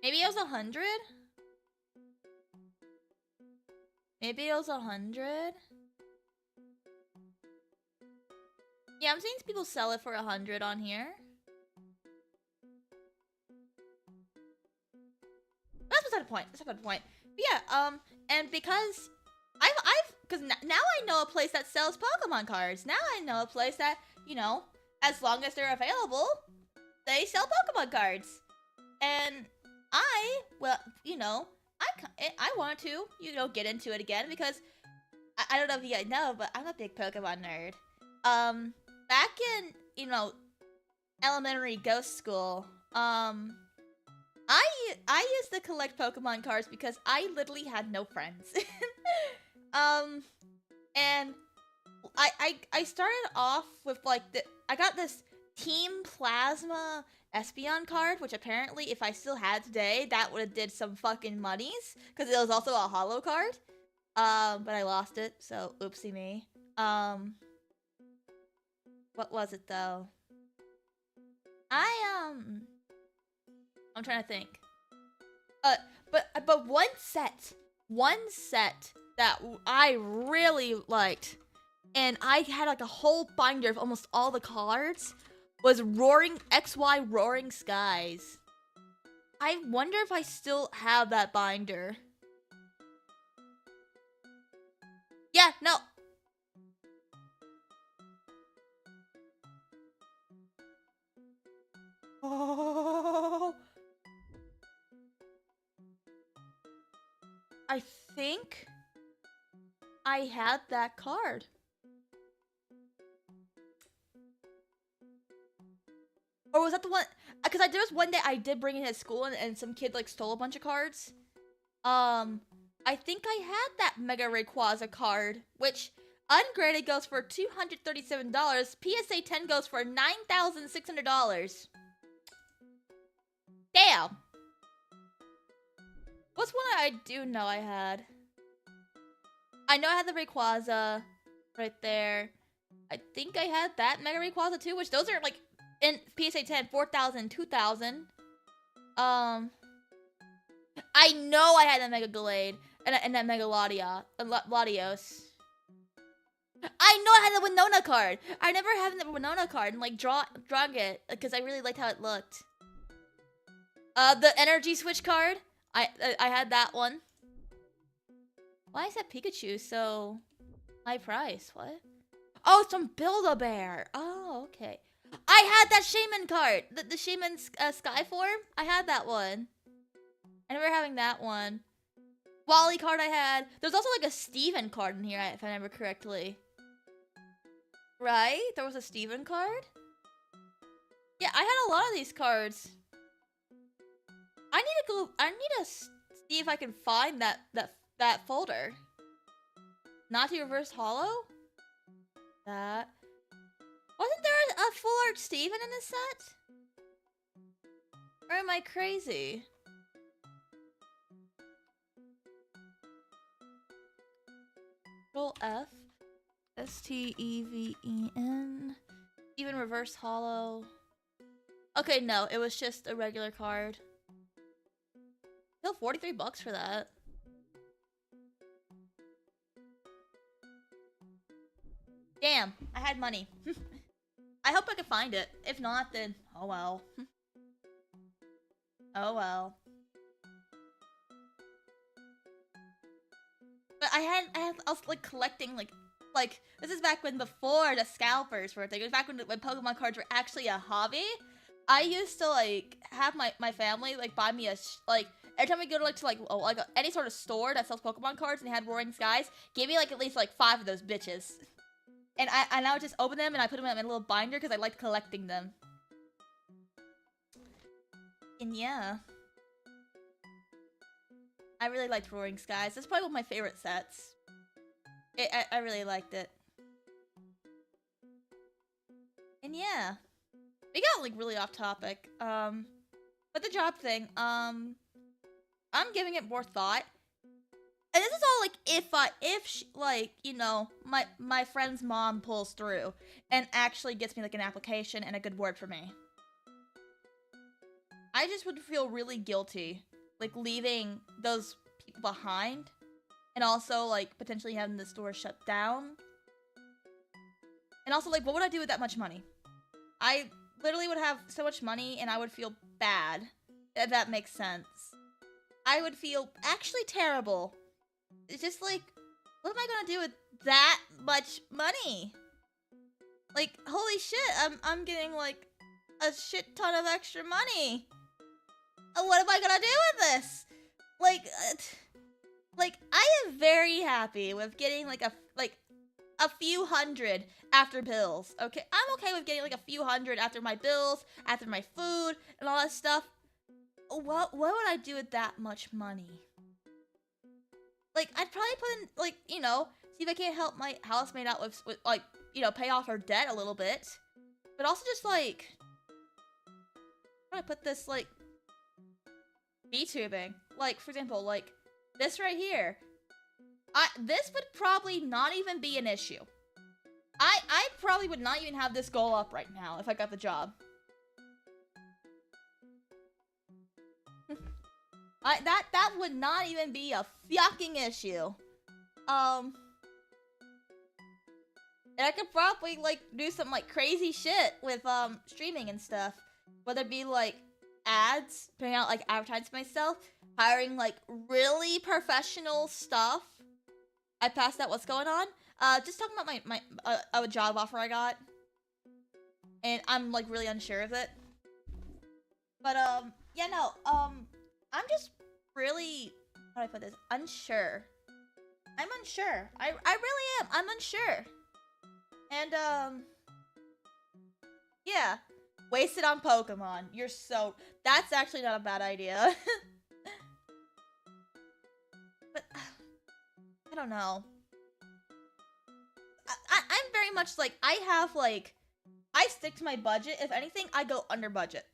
Maybe it was 100? Maybe it was 100? Yeah, I'm seeing people sell it for 100 on here. That's beside the point. That's beside the point. But yeah, and because because now I know a place that sells Pokemon cards. Now I know a place that, you know, as long as they're available, they sell Pokemon cards. And well, you know, I want to, you know, get into it again because I don't know if you guys know, but I'm a big Pokemon nerd. Back in, you know, elementary ghost school, I used to collect Pokemon cards because I literally had no friends. And I started off with like I got this Team Plasma Espeon card, which apparently if I still had today, that would have did some fucking monies because it was also a holo card. But I lost it, so oopsie me. What was it though? I'm trying to think. But one set that I really liked, and I had like a whole binder of almost all the cards, was XY Roaring Skies. I wonder if I still have that binder. Yeah, no. Oh. I think I had that card. Or was that the one? Because there was one day I did bring it to school and some kid like stole a bunch of cards. I think I had that Mega Rayquaza card, which ungraded goes for $237. PSA 10 goes for $9,600. Damn. What's one I do know I had? I know I had the Rayquaza right there. I think I had that Mega Rayquaza too, which those are like in PSA 10, 4,000, 2,000. I know I had that Mega Gallade and that Mega Latios. I know I had the Winona card. I never had the Winona card and like drug it because I really liked how it looked. The Energy Switch card. I had that one. Why is that Pikachu so high price? What? Oh, some Build-A-Bear. Oh, okay. I had that Shaman card. The Shaman Sky form. I had that one. I remember having that one. Wally card I had. There's also like a Steven card in here, if I remember correctly. Right? There was a Steven card? Yeah, I had a lot of these cards. I need to see if I can find that folder. Natu Reverse Hollow? That. Wasn't there a full art Steven in this set? Or am I crazy? Control F. Steven. Steven Reverse Hollow. Okay, no, it was just a regular card. Still 43 bucks for that. Damn, I had money. I hope I can find it. If not, then oh well. Oh well. But I was like collecting like this is back when before the scalpers were a thing. It was back when Pokemon cards were actually a hobby. I used to like have my family like buy me like every time we go to any sort of store that sells Pokemon cards and they had Roaring Skies, give me like at least like 5 of those bitches. And I would just open them and I put them in a little binder because I liked collecting them. And yeah. I really liked Roaring Skies. That's probably one of my favorite sets. I really liked it. And yeah. We got like really off topic. But the job thing, I'm giving it more thought. And this is all like if like, you know, my friend's mom pulls through and actually gets me like an application and a good word for me. I just would feel really guilty like leaving those people behind and also like potentially having the store shut down. And also like what would I do with that much money? I literally would have so much money and I would feel bad, if that makes sense. I would feel actually terrible. It's just like, what am I gonna do with that much money? Like, holy shit, I'm getting like a shit ton of extra money. What am I gonna do with this? Like I am very happy with getting like a few hundred after bills. Okay, I'm okay with getting like a few hundred after my bills, after my food, and all that stuff. What would I do with that much money? Like, I'd probably put in, like, you know, see if I can't help my housemate out with like, you know, pay off her debt a little bit. But also just, like, how do I put this, like, VTubing? Like, for example, like, this right here. This would probably not even be an issue. I probably would not even have this goal up right now if I got the job. That would not even be a fucking issue. And I could probably, like, do some, like, crazy shit with, streaming and stuff. Whether it be, like, ads, putting out, like, advertisements myself, hiring, like, really professional stuff. I passed out what's going on. Just talking about my a job offer I got. And I'm, like, really unsure of it. But, yeah, no, I'm just really, how do I put this? Unsure. I'm unsure. I really am. I'm unsure. And, yeah. Waste it on Pokemon. That's actually not a bad idea. But, I don't know. I'm very much like, I stick to my budget. If anything, I go under budget.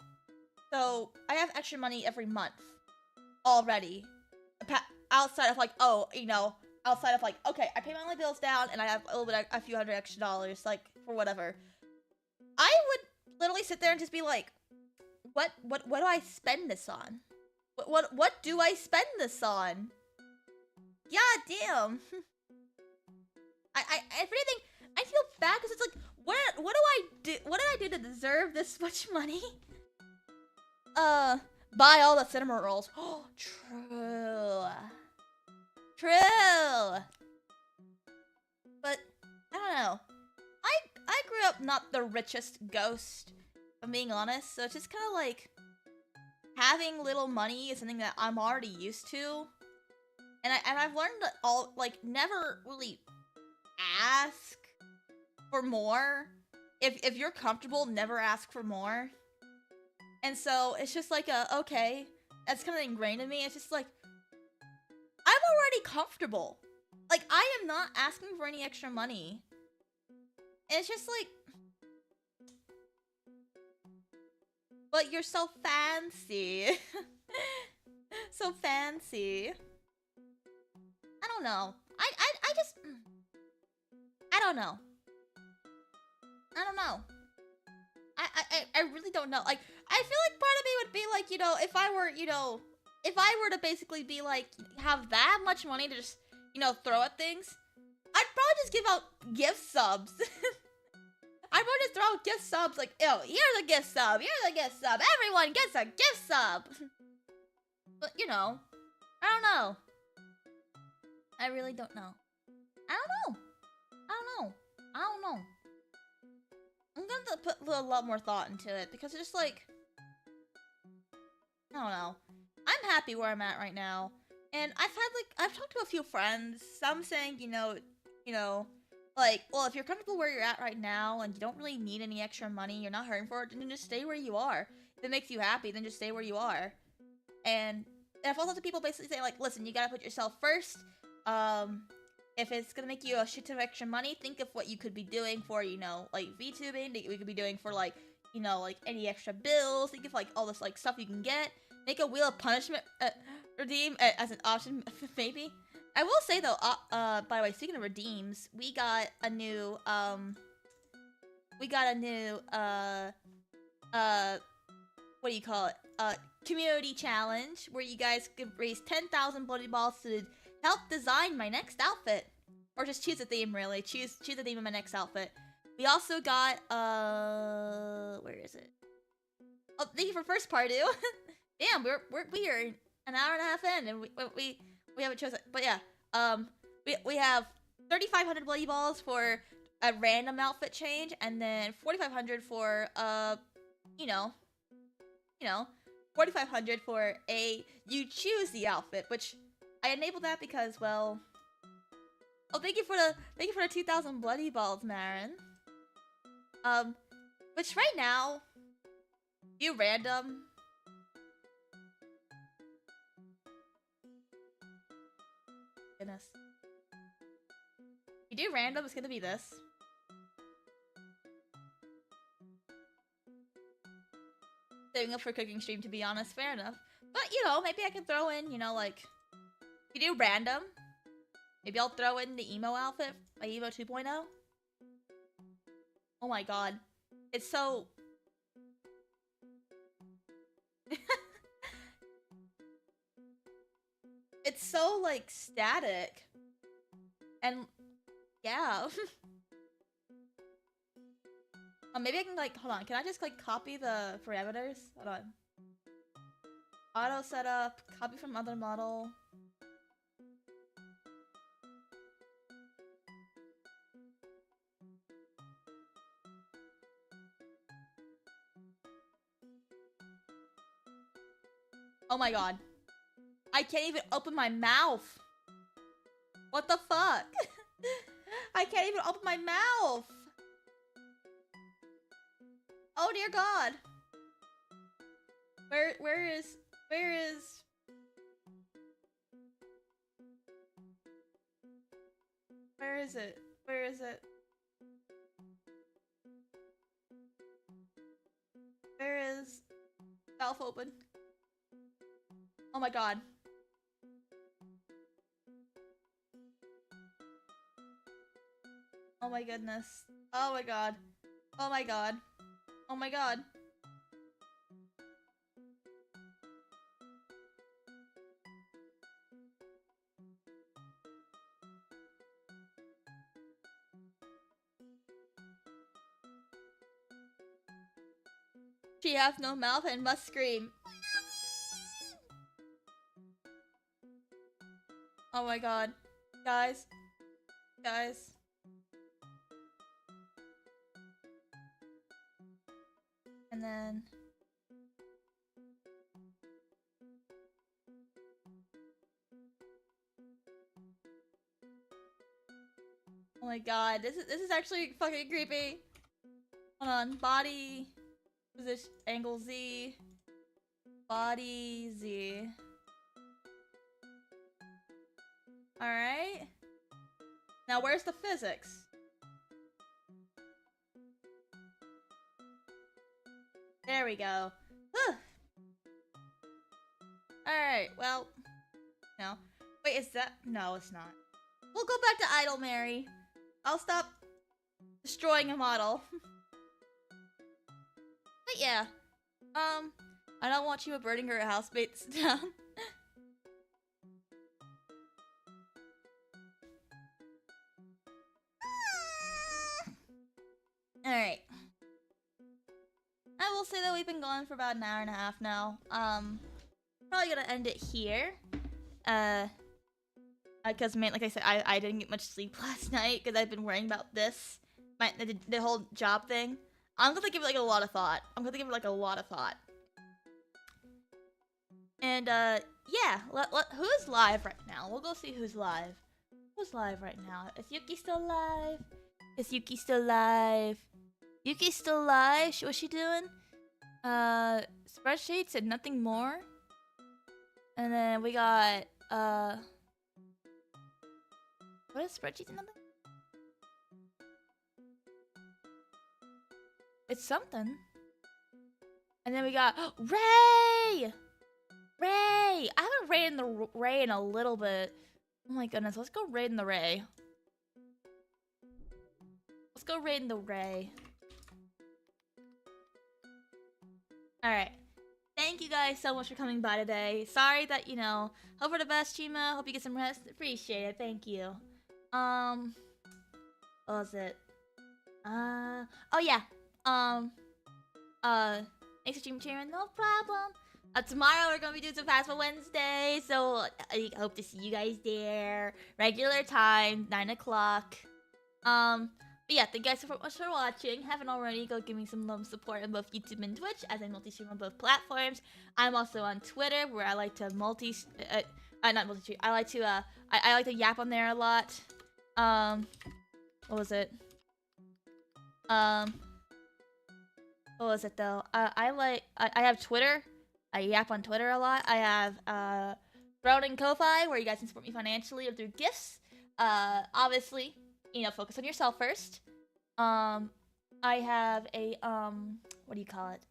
So, I have extra money every month. Already. Outside of, like, oh, you know, outside of, like, okay, I pay my only bills down, and I have a few hundred extra dollars, like, for whatever. I would literally sit there and just be like, what do I spend this on? What do I spend this on? God damn. If anything, I feel bad, because it's like, what do I do? What did I do to deserve this much money? Buy all the cinema rolls. Oh, true. True. But, I don't know. I grew up not the richest ghost, if I'm being honest. So it's just kind of like, having little money is something that I'm already used to. And I've learned that never really ask for more. If you're comfortable, never ask for more. And so, it's just like okay, that's kind of ingrained in me. It's just like, I'm already comfortable. Like, I am not asking for any extra money. And it's just like, but you're so fancy. So fancy. I don't know. I don't know. I don't know. I really don't know. Like, I feel like part of me would be like, you know, if I were, you know, if I were to basically be like, have that much money to just, you know, throw at things, I'd probably just give out gift subs. I'd probably just throw out gift subs, like, oh, here's a gift sub, here's a gift sub, everyone gets a gift sub. But, you know, I don't know. I really don't know. I don't know. I'm gonna put a lot more thought into it, because it's just like, I don't know. I'm happy where I'm at right now. And I've talked to a few friends, some saying, you know, like, well, if you're comfortable where you're at right now and you don't really need any extra money, you're not hurting for it, then just stay where you are. If it makes you happy, then just stay where you are. And I've also had people basically say, like, listen, you gotta put yourself first. If it's gonna make you a shit ton of extra money, think of what you could be doing for, you know, like, VTubing, that we could be doing for, like, you know, like, any extra bills, think of, like, all this, like, stuff you can get. Make a Wheel of Punishment redeem as an option, maybe. I will say, though, by the way, speaking of redeems, we got a new, what do you call it? Community challenge, where you guys could raise 10,000 bloody balls to help design my next outfit. Or just choose a theme, really. Choose the theme of my next outfit. We also got, where is it? Oh, thank you for first party. Damn, we are an hour and a half in, and we haven't chosen. But yeah, we have 3,500 bloody balls for a random outfit change, and then 4,500 for you know, 4,500 for you choose the outfit, which I enabled that because, well, oh, thank you for the 2,000 bloody balls, Marin. Which right now, you random. Goodness. You do random, it's gonna be this. Saving up for cooking stream, to be honest, fair enough. But, you know, maybe I can throw in, you know, like, if you do random, maybe I'll throw in the emo outfit, my emo 2.0. Oh my god. It's so... It's so, like, static. And, yeah. Maybe I can, like, hold on. Can I just, like, copy the parameters? Hold on. Auto setup, copy from other model. Oh my god. I can't even open my mouth. What the fuck? I can't even open my mouth. Oh dear god. Where is it? Where is it? Where is Valve open? Oh my god. Oh my goodness. Oh my god. Oh my god. Oh my god. She has no mouth and must scream. Oh my god. Guys. Guys. And then... Oh my god, this is actually fucking creepy. Hold on, body... Position, angle Z. Body Z. Alright. Now where's the physics? There we go. Alright, well... No. Wait, is that... No, it's not. We'll go back to Idle Mary. I'll stop destroying a model. But yeah. I don't want Chima burning her housemates down. Alright. I will say that we've been going for about an hour and a half now. Probably gonna end it here. Because man, like I said, I didn't get much sleep last night because I've been worrying about this. The whole job thing. I'm gonna give it like a lot of thought. And yeah, who's live right now? We'll go see who's live. Who's live right now? Is Yuki still live? Yuki's still live? What's she doing? Spreadsheets and nothing more. And then we got what is spreadsheets and nothing? It's something. And then we got Ray! I haven't raided the Ray in a little bit. Oh my goodness, let's go raid in the Ray. Alright. Thank you guys so much for coming by today. Sorry that, you know, hope for the best, Chima. Hope you get some rest. Appreciate it. Thank you. What was it? Oh yeah. Thanks for streaming. No problem. Tomorrow we're gonna be doing some Fastball Wednesday, so I hope to see you guys there. Regular time, 9 o'clock. But yeah, thank you guys so much for watching. Haven't already, go give me some love and support on both YouTube and Twitch, as I multi-stream on both platforms. I'm also on Twitter, where I like to not multi-stream. I like to yap on there a lot. What was it? What was it though? I have Twitter. I yap on Twitter a lot. I have Brown and Ko-Fi, where you guys can support me financially or through gifts. Obviously, you know, focus on yourself first. I have a what do you call it?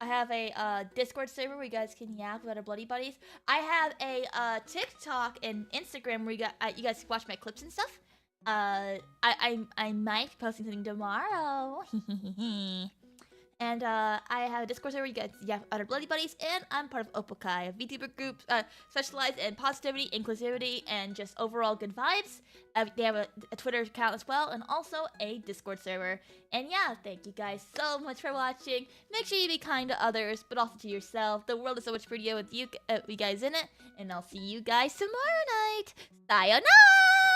I have a Discord server where you guys can yap with other Bloody Buddies. I have a TikTok and Instagram where you guys can watch my clips and stuff. I might be posting something tomorrow. And I have a Discord server where you guys have other Bloody Buddies, and I'm part of Opokai, a VTuber group specialized in positivity, inclusivity, and just overall good vibes. They have a Twitter account as well, and also a Discord server. And yeah, thank you guys so much for watching. Make sure you be kind to others, but also to yourself. The world is so much prettier with you guys in it, and I'll see you guys tomorrow night. Sayonara!